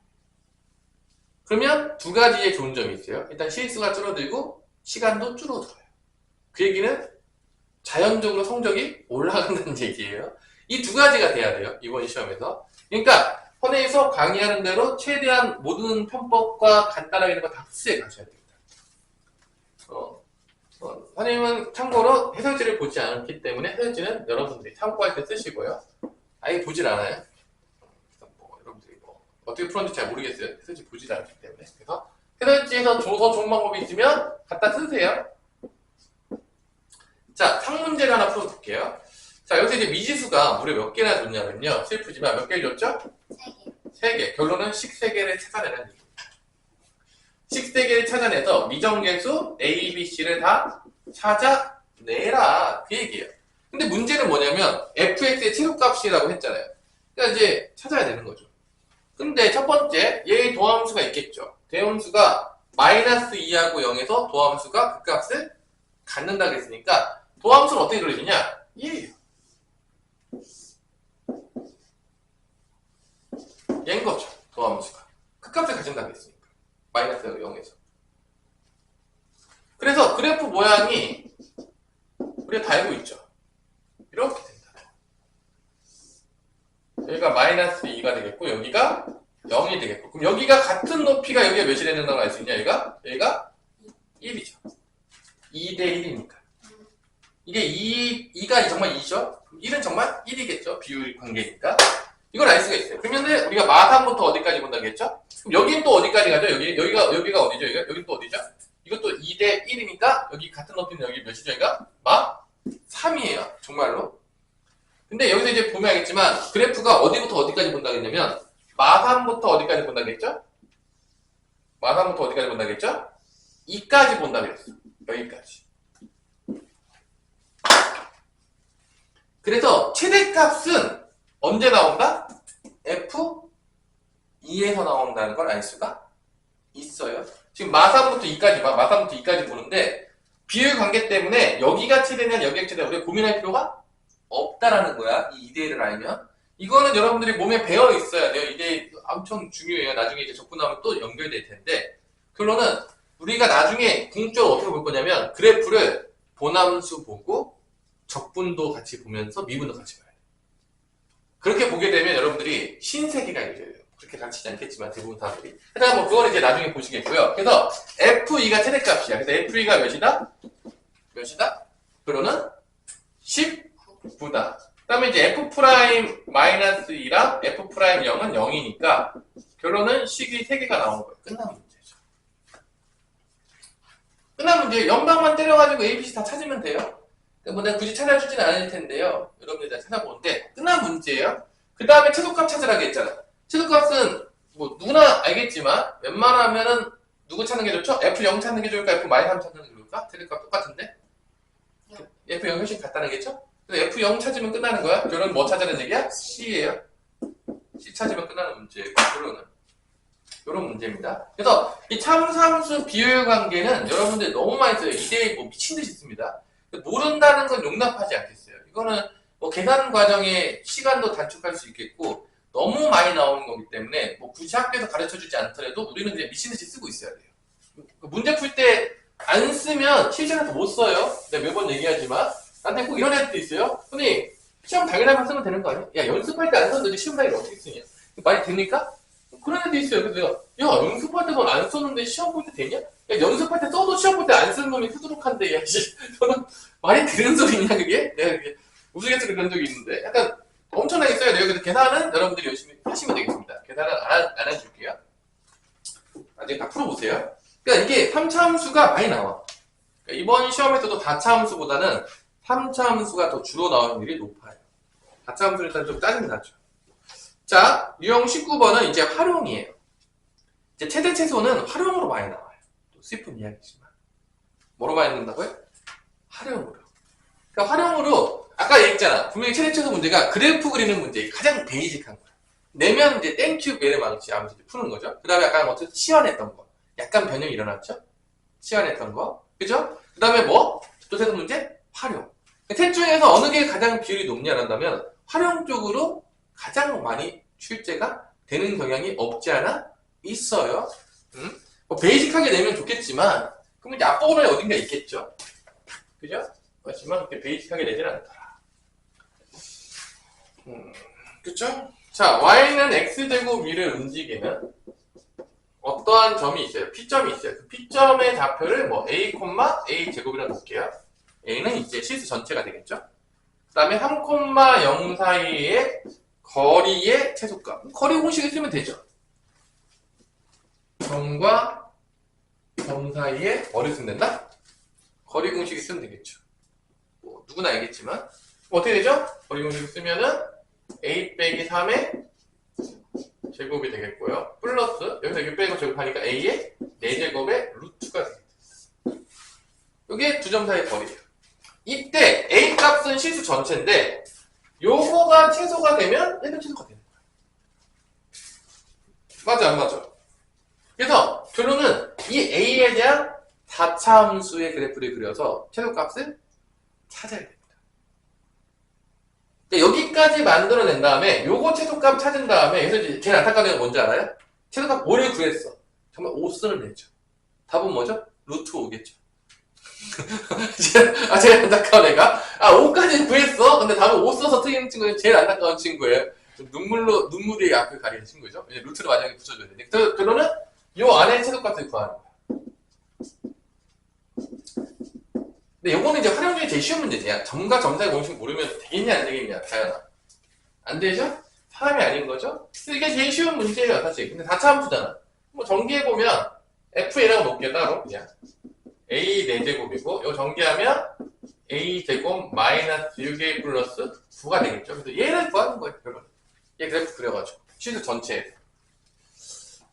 그러면 두 가지의 좋은 점이 있어요. 일단 실수가 줄어들고 시간도 줄어들어요. 그 얘기는 자연적으로 성적이 올라간다는 얘기예요. 이 두 가지가 돼야 돼요. 이번 시험에서. 그러니까 선생님이 강의하는 대로 최대한 모든 편법과 간단하게 있는 거 다 흡수해 가셔야 됩니다. 선생님은 참고로 해설지를 보지 않기 때문에 해설지는 여러분들이 참고할 때 쓰시고요. 아예 보질 않아요. 여러분들이 어떻게 풀었는지 잘 모르겠어요. 해설지 보질 않기 때문에. 그래서 해설지에서 더 좋은 방법이 있으면 갖다 쓰세요. 자, 상문제를 하나 풀어볼게요. 자, 여기서 이제 미지수가 무려 몇 개나 줬냐면요. 슬프지만 몇 개를 줬죠?
3개.
3개. 결론은 식 3개를 찾아내라는 얘기입니다. 식 3개를 찾아내서 미정계수 A, B, C를 다 찾아내라. 그 얘기예요. 근데 문제는 뭐냐면 fx의 최소값이라고 했잖아요. 그러니까 이제 찾아야 되는 거죠. 근데 첫 번째, 얘의 도함수가 있겠죠. 대함수가 마이너스 2하고 0에서 도함수가 그 값을 갖는다 그랬으니까 도함수는 어떻게 그려지냐? 얘예요. 얘인 거죠. 도함수가. 그 값을 가진다고 했으니까. 마이너스 0에서. 그래서 그래프 모양이 우리가 다 알고 있죠. 이렇게 된다. 여기가 마이너스 2가 되겠고 여기가 0이 되겠고 그럼 여기가 같은 높이가 여기가 몇이 되는다고 알 수 있냐? 여기가 1이죠. 2대 1이니까. 이게 2가 정말 2죠? 1은 정말 1이겠죠? 비율 관계니까. 이걸 알 수가 있어요. 그러면 우리가 마삼부터 어디까지 본다고 했죠? 그럼 여긴 또 어디까지 가죠? 여기가 어디죠? 여긴 또 어디죠? 이것도 2대 1이니까 여기 같은 높이는 여기 몇이죠? 여기가 마 3이에요. 정말로. 근데 여기서 이제 보면 알겠지만 그래프가 어디부터 어디까지 본다고 했냐면 마3부터 어디까지 본다고 했죠? 마3부터 어디까지 본다고 했죠? 2까지 본다고 했어. 여기까지. 그래서 최대값은 언제 나온다? F2에서 나온다는 걸 알 수가 있어요. 지금 마3부터 2까지 보는데 비율 관계 때문에 여기가 최대냐 여기가 최대냐 우리가 고민할 필요가 없다라는 거야. 이 2대1을 알면. 이거는 여러분들이 몸에 배어 있어야 돼요. 이게 엄청 중요해요. 나중에 이제 접근하면 또 연결될 텐데. 결론은 우리가 나중에 궁극적으로 어떻게 볼 거냐면 그래프를 보남수 보고 적분도 같이 보면서 미분도 같이 봐요. 그렇게 보게 되면 여러분들이 신세계가 이루어져요. 그렇게 가르치지 않겠지만 대부분 사람들이. 하여튼 뭐 그거는 이제 나중에 보시겠고요. 그래서 F2가 최대값이야. 그래서 F2가 몇이다? 결론은 19다. 그 다음에 이제 F'-2랑 F'-0은 0이니까 결론은 식이 3개가 나온 거예요. 끝난 문제죠. 끝난 문제. 연방만 때려가지고 A, B, C 다 찾으면 돼요. 뭐 내가 굳이 찾아주진 않을 텐데요. 여러분들이 다 찾아보는데 끝난 문제예요. 그 다음에 최소값 찾으라고 했잖아. 최소값은 뭐 누구나 알겠지만 웬만하면은 누구 찾는 게 좋죠? F0 찾는 게 좋을까? F-3 찾는 게 좋을까? 최대값 똑같은데? F0 훨씬 간단하겠죠? 그래서 F0 찾으면 끝나는 거야. 결론은 뭐 찾으라는 얘기야? C예요. C 찾으면 끝나는 문제예요. 결론은. 이런 문제입니다. 그래서 이 참수함수 비율 관계는 여러분들 너무 많이 써요. 2대1 뭐 미친 듯이 씁니다. 모른다는 건 용납하지 않겠어요. 이거는 뭐 계산 과정에 시간도 단축할 수 있겠고 너무 많이 나오는 거기 때문에 뭐 굳이 학교에서 가르쳐주지 않더라도 우리는 그냥 미친 듯이 쓰고 있어야 돼요. 문제 풀 때 안 쓰면 실전에서 못 써요. 내가 매번 얘기하지만 나한테 꼭 이런 애들도 있어요. 근데 시험 당일날만 쓰면 되는 거 아니야? 야 연습할 때 안 썼는데 시험 당일 어떻게 쓰냐? 말이 됩니까? 그런 애도 있어요. 그래서 내가 야 연습할 때 넌 안 썼는데 시험 볼 때 되냐? 야 연습할 때 써도 시험 볼 때 안 쓰는 놈이 후두룩한데 야 씨 저는 말이 되는 소리냐 그게? 내가 그게 우스갯소리 그런 적이 있는데 약간 엄청나게 써야 돼요. 그래서 계산은 여러분들이 열심히 하시면 되겠습니다. 계산은 안 해줄게요. 나중에 다 풀어보세요. 그러니까 이게 3차 함수가 많이 나와. 그러니까 이번 시험에서도 4차 함수보다는 3차 함수가 더 주로 나오는 일이 높아요. 4차 함수는 일단 좀 짜증나죠. 자, 유형 19번은 이제 활용이에요. 이제 최대 최소는 활용으로 많이 나와요. 또 슬픈 이야기지만. 뭐로 많이 나온다고요? 활용으로. 그러니까 활용으로, 아까 얘기했잖아. 분명히 최대 최소 문제가 그래프 그리는 문제, 가장 베이직한 거야. 내면 이제 땡큐 베레 망치 하면서 푸는 거죠. 그 다음에 약간 어떻게 치환했던 거. 약간 변형이 일어났죠? 치환했던 거. 그죠? 그 다음에 뭐? 또 최소 문제? 활용. 셋 중에서 어느 게 가장 비율이 높냐 한다면 활용 쪽으로 가장 많이 출제가 되는 경향이 없지 않아 있어요. 뭐 베이직하게 내면 좋겠지만 그럼 이제 앞부분에 어딘가 있겠죠. 그죠? 하지만 그렇게 베이직하게 내진 않더라. 그쵸? 자, y는 x제곱 위를 움직이는 어떠한 점이 있어요. P점이 있어요. 그 P점의 좌표를 뭐 a, a 제곱이라고 볼게요. a는 이제 실수 전체가 되겠죠. 그 다음에 3,0 사이의 거리의 최소값. 거리 공식을 쓰면 되죠. 점과 점 사이에 뭐를 쓰면 된다? 거리 공식을 쓰면 되겠죠. 뭐 누구나 알겠지만 뭐 어떻게 되죠? 거리 공식을 쓰면은 a 빼기 3의 제곱이 되겠고요. 플러스 여기서 6 빼고 제곱하니까 a의 4제곱의 루트가 되겠죠. 이게 두 점 사이의 거리예요. 이때 a 값은 실수 전체인데 요거가 최소가 되면 얘는 최소가 되는 거야. 맞아 안 맞아? 그래서 결론은 이 a에 대한 4차 함수의 그래프를 그려서 최소값을 찾아야 됩니다. 여기까지 만들어낸 다음에 요거 최소값 찾은 다음에 그래서 이제 제일 안타까운 게 뭔지 알아요? 최소값 5를 구했어. 정말 5선을 내죠. 답은 뭐죠? 루트 5겠죠. 제일 안타까운 애가 5까지 구했어. 근데 답은 5 써서 틀리는 친구는 제일 안타까운 친구예요. 좀 눈물이 앞을 가리는 친구죠. 이제 루트를 마지막에 붙여줘야 되는데 결론은 요 안에 최소값을 구하는 거야. 근데 요거는 이제 활용 중에 제일 쉬운 문제지. 점과 점 사이 공식 모르면 되겠냐 안 되겠냐 다현아. 안 되죠? 사람이 아닌 거죠? 이게 제일 쉬운 문제예요 사실. 근데 4차 함수잖아. 뭐 전개해보면 FA라고 놓을게요 따로 그냥 A 4제곱이고 요 전개하면 A제곱 마이너스 6A 플러스 9가 되겠죠. 그래서 얘를 구하는 거예요 결론. 얘 그래프 그려가지고 시트 전체에서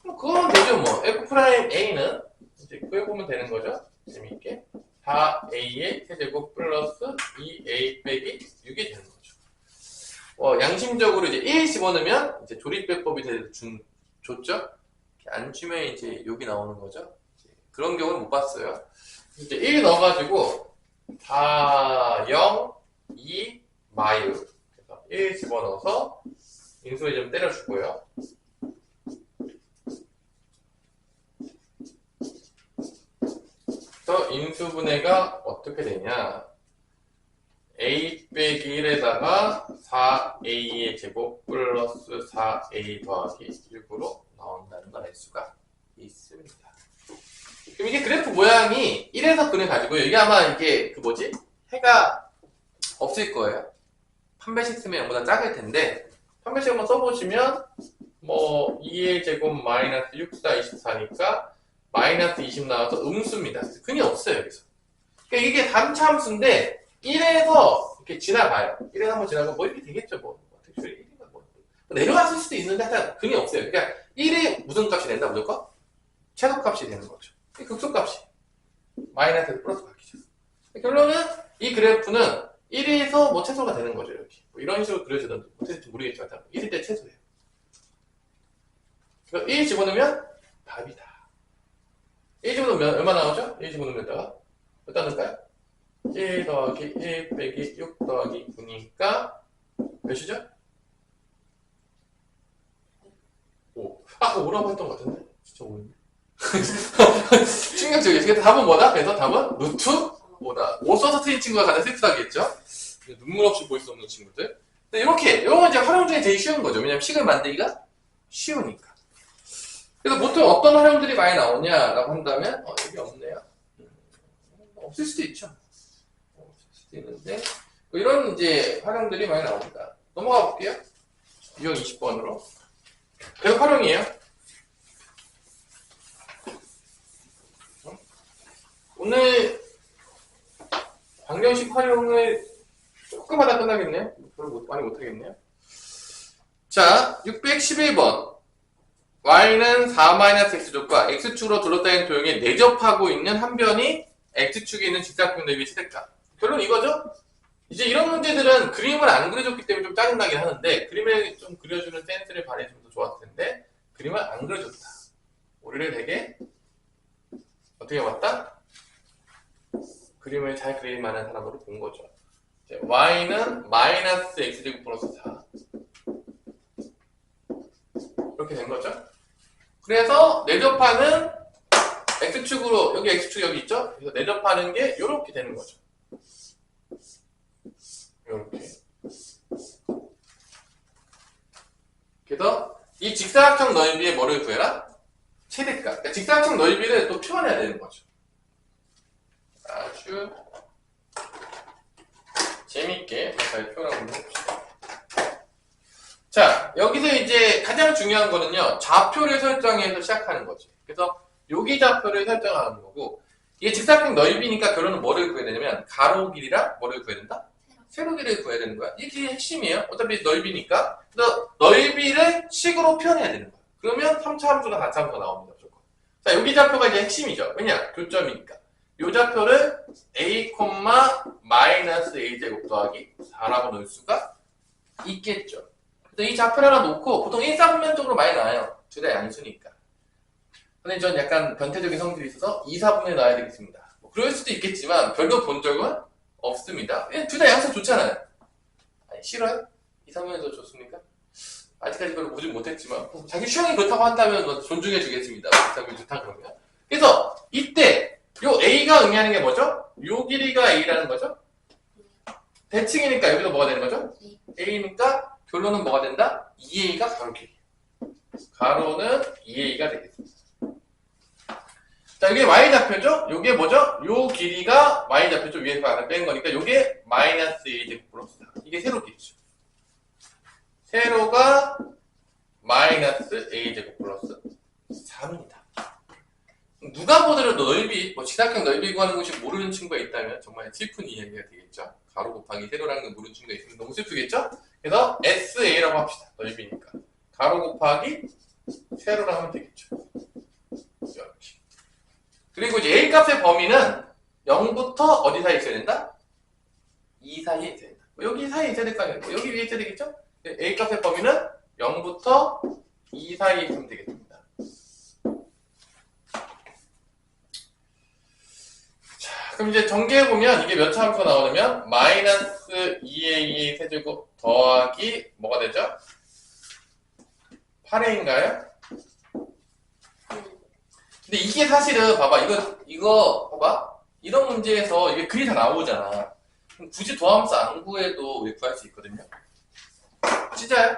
그건 되죠 뭐. F'A는 이제 구해보면 되는 거죠. 재미있게 4a의 세제곱 플러스 2a 빼기 6이 되는 거죠. 양심적으로 이제 1 집어넣으면 이제 조립배법이 좋죠? 안 주면 이제 욕이 나오는 거죠. 그런 경우는 못 봤어요. 이제 1 넣어가지고 4, 0, 2, 마유. 그래서 1 집어넣어서 인수에 좀 때려주고요. 인수분해가 어떻게 되냐? a 빼기 1에다가 4a의 제곱 플러스 4a 더하기 6으로 나온다는 걸 알 수가 있습니다. 그럼 이게 그래프 모양이 1에서 그려가지고요. 이게 아마 이게 그 뭐지? 해가 없을 거예요. 판별식 쓰면 0보다 작을 텐데 판별식 한번 써보시면 뭐 2의 제곱 마이너스 6, 4, 24니까 마이너스 20 나와서 음수입니다. 근이 없어요, 여기서. 그러니까 이게 단차 함수인데, 1에서 이렇게 지나가요. 1에서 한번 지나가면 뭐 이렇게 되겠죠, 뭐. 특별히 1인가 뭐. 내려갔을 수도 있는데, 하여튼 근이 없어요. 그러니까 1이 무슨 값이 된다, 무조건? 최소값이 되는 거죠. 극소값이. 마이너스 플러스 바뀌죠. 결론은 이 그래프는 1에서 뭐 최소가 되는 거죠, 이렇게. 뭐 이런 식으로 그려지던지, 어떻게 될지 모르겠지만, 1일 때 최소예요. 그러니까 1 집어넣으면 답이다. 1 집어넣으면 얼마 나오죠? 1 집어넣으면다가 몇 단을까요? 1 더하기 1 빼기 6 더하기 9니까 몇이죠? 5. 아까 5라고 했던 것 같은데? 진짜 5인데? 충격적이죠. 그래서 답은 뭐다? 그래서 답은 루트 5다. 5 써서 틀린 친구가 가장 슬프다겠죠? 눈물 없이 볼 수 없는 친구들. 근데 이렇게, 이건 이제 활용 중에 제일 쉬운 거죠. 왜냐면 식을 만들기가 쉬우니까. 그래서 보통 어떤 활용들이 많이 나오냐라고 한다면 여기 없네요. 없을 수도 있죠. 없을 수도 있는데 뭐 이런 이제 활용들이 많이 나옵니다. 넘어가 볼게요. 유형 20번으로. 계속 활용이에요. 오늘 방정식 활용을 조금 하다 끝나겠네요. 별로 많이 못하겠네요. 자, 611번. y는 4-x축과 x축으로 둘러싸인 도형에 내접하고 있는 한 변이 x축에 있는 직사각형 넓이의 최대값. 결론 이거죠? 이제 이런 문제들은 그림을 안 그려줬기 때문에 좀 짜증나긴 하는데 그림을 좀 그려주는 센스를 발휘해주면 더 좋았을 텐데 그림을 안 그려줬다. 우리를 되게 어떻게 봤다? 그림을 잘 그릴 만한 사람으로 본 거죠. 이제 y는 마이너스 x제곱 플러스 4 이렇게 된 거죠. 그래서 내접하는 x축으로 여기 x축 여기 있죠? 그래서 내접하는 게 이렇게 되는 거죠. 이렇게. 그래서 이 직사각형 넓이의 뭐를 구해라? 최대값. 그러니까 직사각형 넓이를 또 표현해야 되는 거죠. 아주 재밌게 잘 표현하고 해봅시다. 자, 여기서 이제 가장 중요한 거는요, 좌표를 설정해서 시작하는 거죠. 그래서 여기 좌표를 설정하는 거고, 이게 직사각형 넓이니까 결론은 뭐를 구해야 되냐면, 가로 길이랑 뭐를 구해야 된다? 세로 길이를 구해야 되는 거야. 이게 핵심이에요. 어차피 넓이니까. 그래서 넓이를 식으로 표현해야 되는 거야. 그러면 3차 함수가 4차 함수가 나옵니다. 무조건. 자, 여기 좌표가 이제 핵심이죠. 왜냐? 교점이니까. 이 좌표를 a, 마이너스 a제곱 더하기 4라고 넣을 수가 있겠죠. 그래서 이 좌표를 하나 놓고 보통 일사분면적으로 많이 나와요. 둘 다 양수니까. 근데 전 약간 변태적인 성질이 있어서 2사분면에 놔야 되겠습니다. 뭐 그럴 수도 있겠지만 별로 본 적은 없습니다. 둘 다 양수 좋잖아요. 아니, 싫어요? 2사분면이 더 좋습니까? 아직까지 별로 보진 못했지만 자기 취향이 그렇다고 한다면 존중해 주겠습니다. 2사분면이 좋다 그러면. 그래서 이때 요 a가 의미하는 게 뭐죠? 요 길이가 a라는 거죠? 대칭이니까 여기도 뭐가 되는 거죠? a니까 결론은 뭐가 된다? 2a가 가로 길이. 가로는 2a가 되겠습니다. 자, 이게 y좌표죠? 요게 뭐죠? 요 길이가 y좌표죠? 위에서 안을 뺀 거니까 요게 마이너스 a제곱 플러스 4. 이게 세로 길이죠. 세로가 마이너스 a제곱 플러스 3입니다. 누가 보더라도 넓이, 직사각형 넓이 구하는 것이 모르는 친구가 있다면 정말 슬픈 이야기가 되겠죠. 가로 곱하기 세로라는 걸 모르는 친구가 있으면 너무 슬프겠죠? 그래서 SA라고 합시다. 넓이니까. 가로 곱하기 세로라고 하면 되겠죠. 이렇게. 그리고 이제 A 값의 범위는 0부터 어디 사이에 있어야 된다? 2 사이에 있어야 된다. 여기 사이에 있어야 될 거 아니에요? 여기 위에 있어야 되겠죠? A 값의 범위는 0부터 2 사이에 있으면 되겠습니다. 그럼 이제 전개해보면 이게 몇 차 함수가 나오냐면 마이너스 2a 세제곱 더하기 뭐가 되죠? 8a인가요? 근데 이게 사실은 봐봐 이거 봐봐 이런 문제에서 이게 글이 다 나오잖아. 그럼 굳이 더함수 안 구해도 왜 구할 수 있거든요. 진짜요?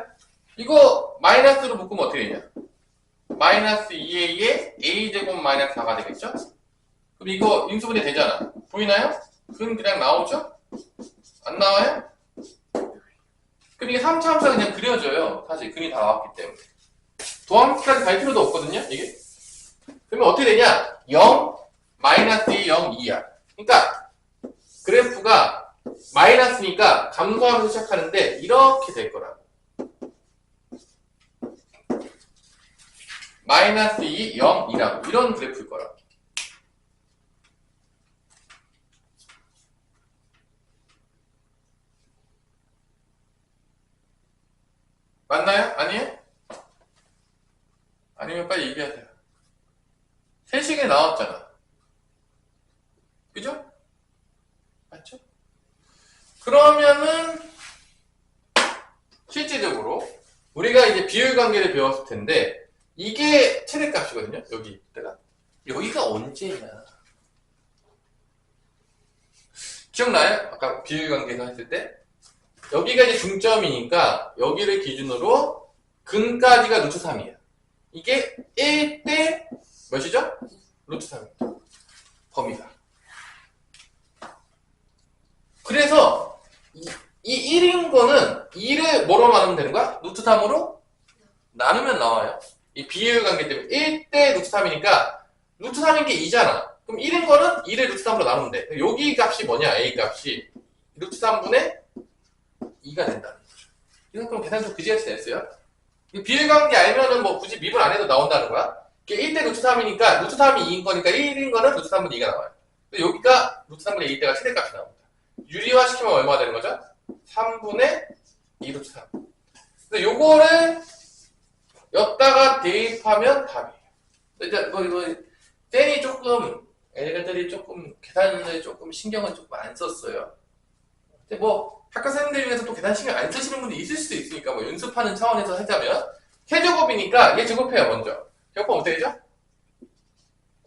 이거 마이너스로 묶으면 어떻게 되냐? 마이너스 2a에 a제곱 마이너스 4가 되겠죠? 그럼 이거 인수분해 되잖아. 보이나요? 그럼 그냥 나오죠? 안 나와요? 그럼 이게 3차 함수가 그냥 그려져요. 사실 근이 다 나왔기 때문에. 도함수까지 갈 필요도 없거든요. 이게. 그러면 어떻게 되냐? 0, 마이너스 2, 0, 2야. 그러니까 그래프가 마이너스니까 감소하면서 시작하는데 이렇게 될 거라고. 마이너스 2, 0, 2라고. 이런 그래프일 거라고. 맞나요? 아니에요? 아니면 빨리 얘기하세요. 3시간에 나왔잖아. 그죠? 맞죠? 그러면은 실질적으로 우리가 이제 비율 관계를 배웠을 텐데 이게 최대값이거든요. 여기가 언제냐? 기억나요? 아까 비율 관계에서 했을 때 여기가 이제 중점이니까 여기를 기준으로 근까지가 루트 3이에요. 이게 1대 몇이죠? 루트 3입니다. 범위가. 그래서 이 1인 거는 2를 뭐로 나누면 되는 거야? 루트 3으로 나누면 나와요. 이 비율 관계 때문에 1대 루트 3이니까 루트 3인 게 2잖아. 그럼 1인 거는 1의 루트 3으로 나누면 돼. 여기 값이 뭐냐? A 값이 루트 3분의 2가 된다는 거죠. 이건 그럼 계산 좀 그지같이 됐어요. 비율관계 알면은 뭐 굳이 미분 안 해도 나온다는 거야. 이게 1대 루트 3이니까 루트 3이 2인 거니까 1인 거는 루트 3분의 2가 나와요. 근데 여기가 루트 3분의 2 때가 최대값이 나옵니다. 유리화 시키면 얼마가 되는 거죠? 3분의 2 루트 3. 근데 요거를 여기다가 대입하면 답이에요. 이제 이거 땡이 조금 애들이 조금 계산을 조금 신경을 조금 안 썼어요. 근데 뭐 학교 선생님들 중에서 또 계산 신경 안 쓰시는 분도 있을 수도 있으니까 뭐 연습하는 차원에서 하자면 세제곱이니까 얘 제곱해요. 먼저 제곱하면 어떻게 되죠?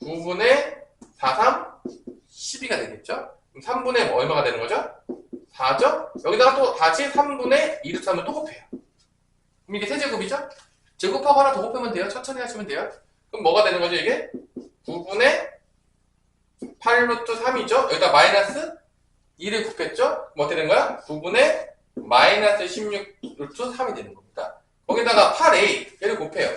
9분의 4, 3, 12가 되겠죠? 그럼 3분의 뭐 얼마가 되는 거죠? 4죠? 여기다가 또 다시 3분의 2 루트 3을 또 곱해요. 그럼 이게 세제곱이죠? 제곱하고 하나 더 곱하면 돼요. 천천히 하시면 돼요. 그럼 뭐가 되는 거죠 이게? 9분의 8 루트 3이죠? 여기다 마이너스 2를 곱했죠? 그럼 어떻게 된 거야? 9분의 마이너스 16 루트 3이 되는 겁니다. 거기다가 8a 얘를 곱해요.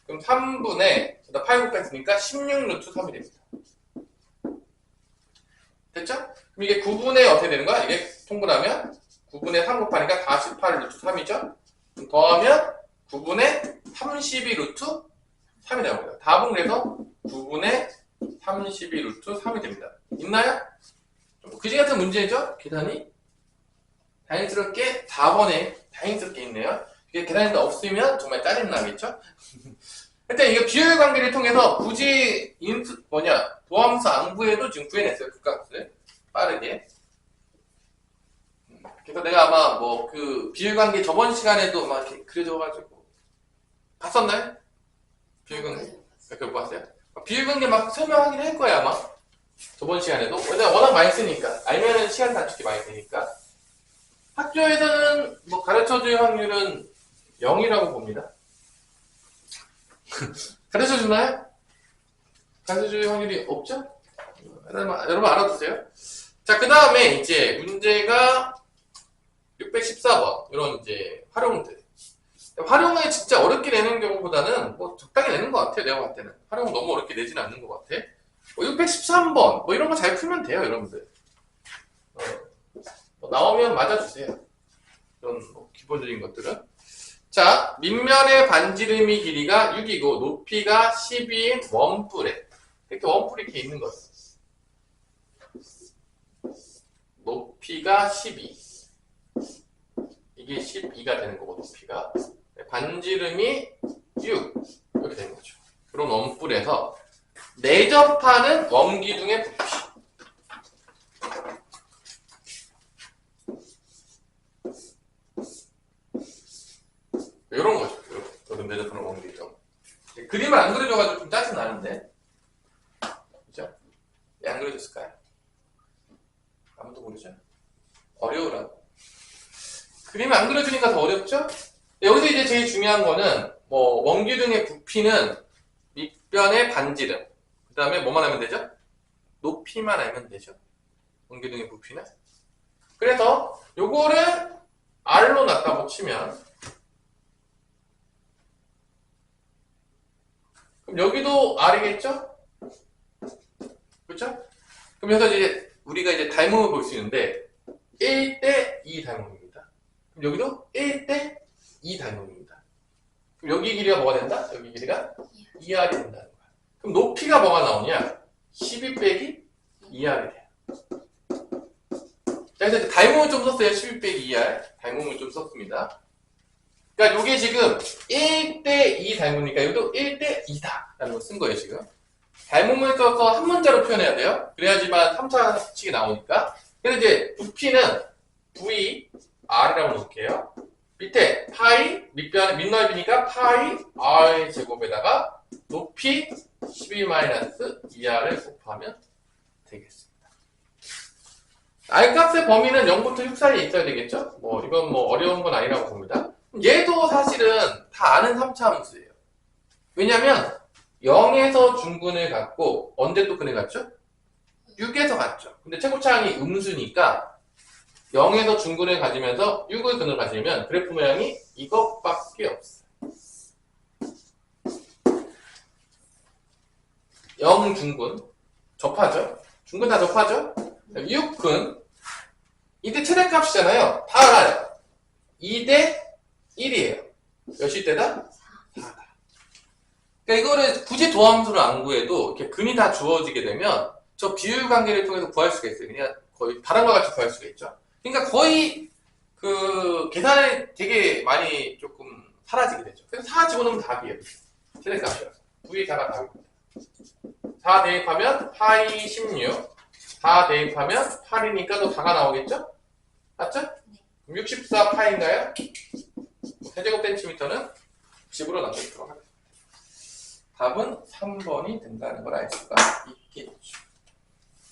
그럼 3분의 8 곱했으니까 16 루트 3이 됩니다. 됐죠? 그럼 이게 9분의 어떻게 되는 거야? 이게 통분하면 9분의 3 곱하니까 48 루트 3이죠? 더하면 9분의 32 루트 3이 나옵니다. 답은 그래서 9분의 32 루트 3이 됩니다. 있나요? 그지 같은 문제죠? 계산이 다행스럽게 4번에 다행스럽게 있네요. 이게 계산이 없으면 정말 짜증나겠죠? 일단 이거 비율 관계를 통해서 굳이 도함수 안 구해도 지금 구해냈어요. 그 값을 빠르게. 그래서 내가 아마 뭐 그 비율 관계 저번 시간에도 막 이렇게 그려줘가지고 봤었나요? 비율 관계 몇 번 봤어요? 비율 관계 막 설명하긴 할 거야 아마. 저번 시간에도 왜냐면 워낙 많이 쓰니까 알면은 시간 단축이 많이 되니까 학교에서는 뭐 가르쳐줄 확률은 0이라고 봅니다. 가르쳐주나요? 가르쳐줄 확률이 없죠? 여러분 알아두세요. 자, 그 다음에 이제 문제가 614번 이런 이제 활용들. 활용을 진짜 어렵게 내는 경우보다는 뭐 적당히 내는 것 같아요. 내가 봤을 때는 활용 너무 어렵게 내지는 않는 것 같아. 613번 뭐 이런 거 잘 풀면 돼요, 여러분들. 뭐 나오면 맞아주세요. 이런 뭐 기본적인 것들은. 자, 밑면의 반지름이 길이가 6이고 높이가 12인 원뿔에 이렇게 원뿔이 이렇게 있는 거예요. 높이가 12. 이게 12가 되는 거고 높이가. 반지름이 6 이렇게 되는 거죠. 그런 원뿔에서 내접하는 원기둥의 부피. 이런 거죠. 이런 내접하는 원기둥. 그림을 안 그려줘가지고 좀 짜증 나는데, 그죠? 왜 안 그려줬을까요? 아무도 모르죠? 어려우라고. 그림을 안 그려주니까 더 어렵죠? 여기서 이제 제일 중요한 거는 뭐 원기둥의 부피는 밑변의 반지름. 그 다음에 뭐만 하면 되죠? 높이만 알면 되죠. 원기둥의 부피는. 그래서 요거를 R로 놨다고 치면 그럼 여기도 R이겠죠? 그렇죠? 그럼 여기서 이제 우리가 이제 닮음을 볼 수 있는데 1대2 닮음입니다. 그럼 여기도 1대2 닮음입니다. 그럼 여기 길이가 뭐가 된다? 여기 길이가 2R이 된다는 거야. 그럼 높이가 뭐가 나오냐? 12 빼기 2R이 돼요. 자, 그래서 닮음을 좀 썼어요. 12 빼기 2R. 닮음을 좀 썼습니다. 그러니까 이게 지금 1대2 닮으니까 이것도 1대2다 라는 걸 쓴 거예요, 지금. 닮음을 써서 한 문자로 표현해야 돼요. 그래야지만 3차식이 나오니까. 그래서 이제 부피는 VR이라고 놓을게요. 밑에 파이, 밑넓이니까 파이 R 제곱에다가 높이 12-2R을 곱하면 되겠습니다. R값의 범위는 0부터 6 사이에 있어야 되겠죠? 뭐 이건 뭐 어려운 건 아니라고 봅니다. 얘도 사실은 다 아는 3차 함수예요. 왜냐면 0에서 중근을 갖고 언제 또 근을 갖죠? 6에서 갖죠. 근데 최고차항이 음수니까 0에서 중근을 가지면서 6을 근을 가지면 그래프 모양이 이것밖에 없어요. 0 중근 접하죠. 중근 다 접하죠. 6은 이때 최대값이잖아요. 다 알아요. 2대 1이에요. 몇일 때다? 4다. 그러니까 이거를 굳이 도함수를 안 구해도 이렇게 근이 다 주어지게 되면 저 비율 관계를 통해서 구할 수가 있어요. 그냥 거의 다른과 같이 구할 수가 있죠. 그러니까 거의 그 계산에 되게 많이 조금 사라지게 되죠. 그래서 4 집어넣으면 답이에요. 최대값이라서. 9의 4가 답입니다. 4 대입하면 파이 16. 4 대입하면 8이니까 또 4가 나오겠죠? 맞죠? 64 파인가요? 세제곱센티미터는 10으로 남겨주도록 하겠습니다. 답은 3번이 된다는 걸 알 수가 있겠죠.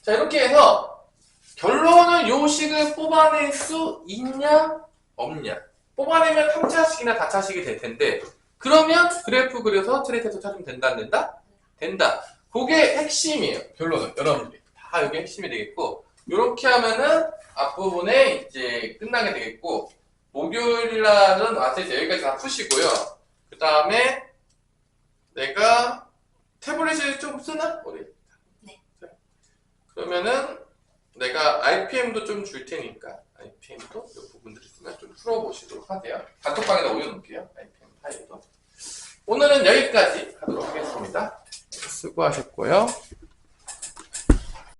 자, 이렇게 해서 결론은 요 식을 뽑아낼 수 있냐, 없냐. 뽑아내면 3차식이나 4차식이 될 텐데, 그러면 그래프 그려서 트레이트에서 찾으면 된다, 안 된다? 된다. 그게 핵심이에요. 결론은. 여러분들이. 다 여기 핵심이 되겠고, 요렇게 하면은 앞부분에 이제 끝나게 되겠고, 목요일날은 왔을 때 여기까지 다 푸시고요. 그 다음에 내가 태블릿을 좀 쓰나? 우리.
네.
그러면은 내가 RPM도 좀 줄 테니까 RPM도 이 부분들 있으면 좀 풀어보시도록 하세요. 단톡방에다 올려놓을게요. RPM 파일도. 오늘은 여기까지 하도록 하겠습니다. 수고하셨고요.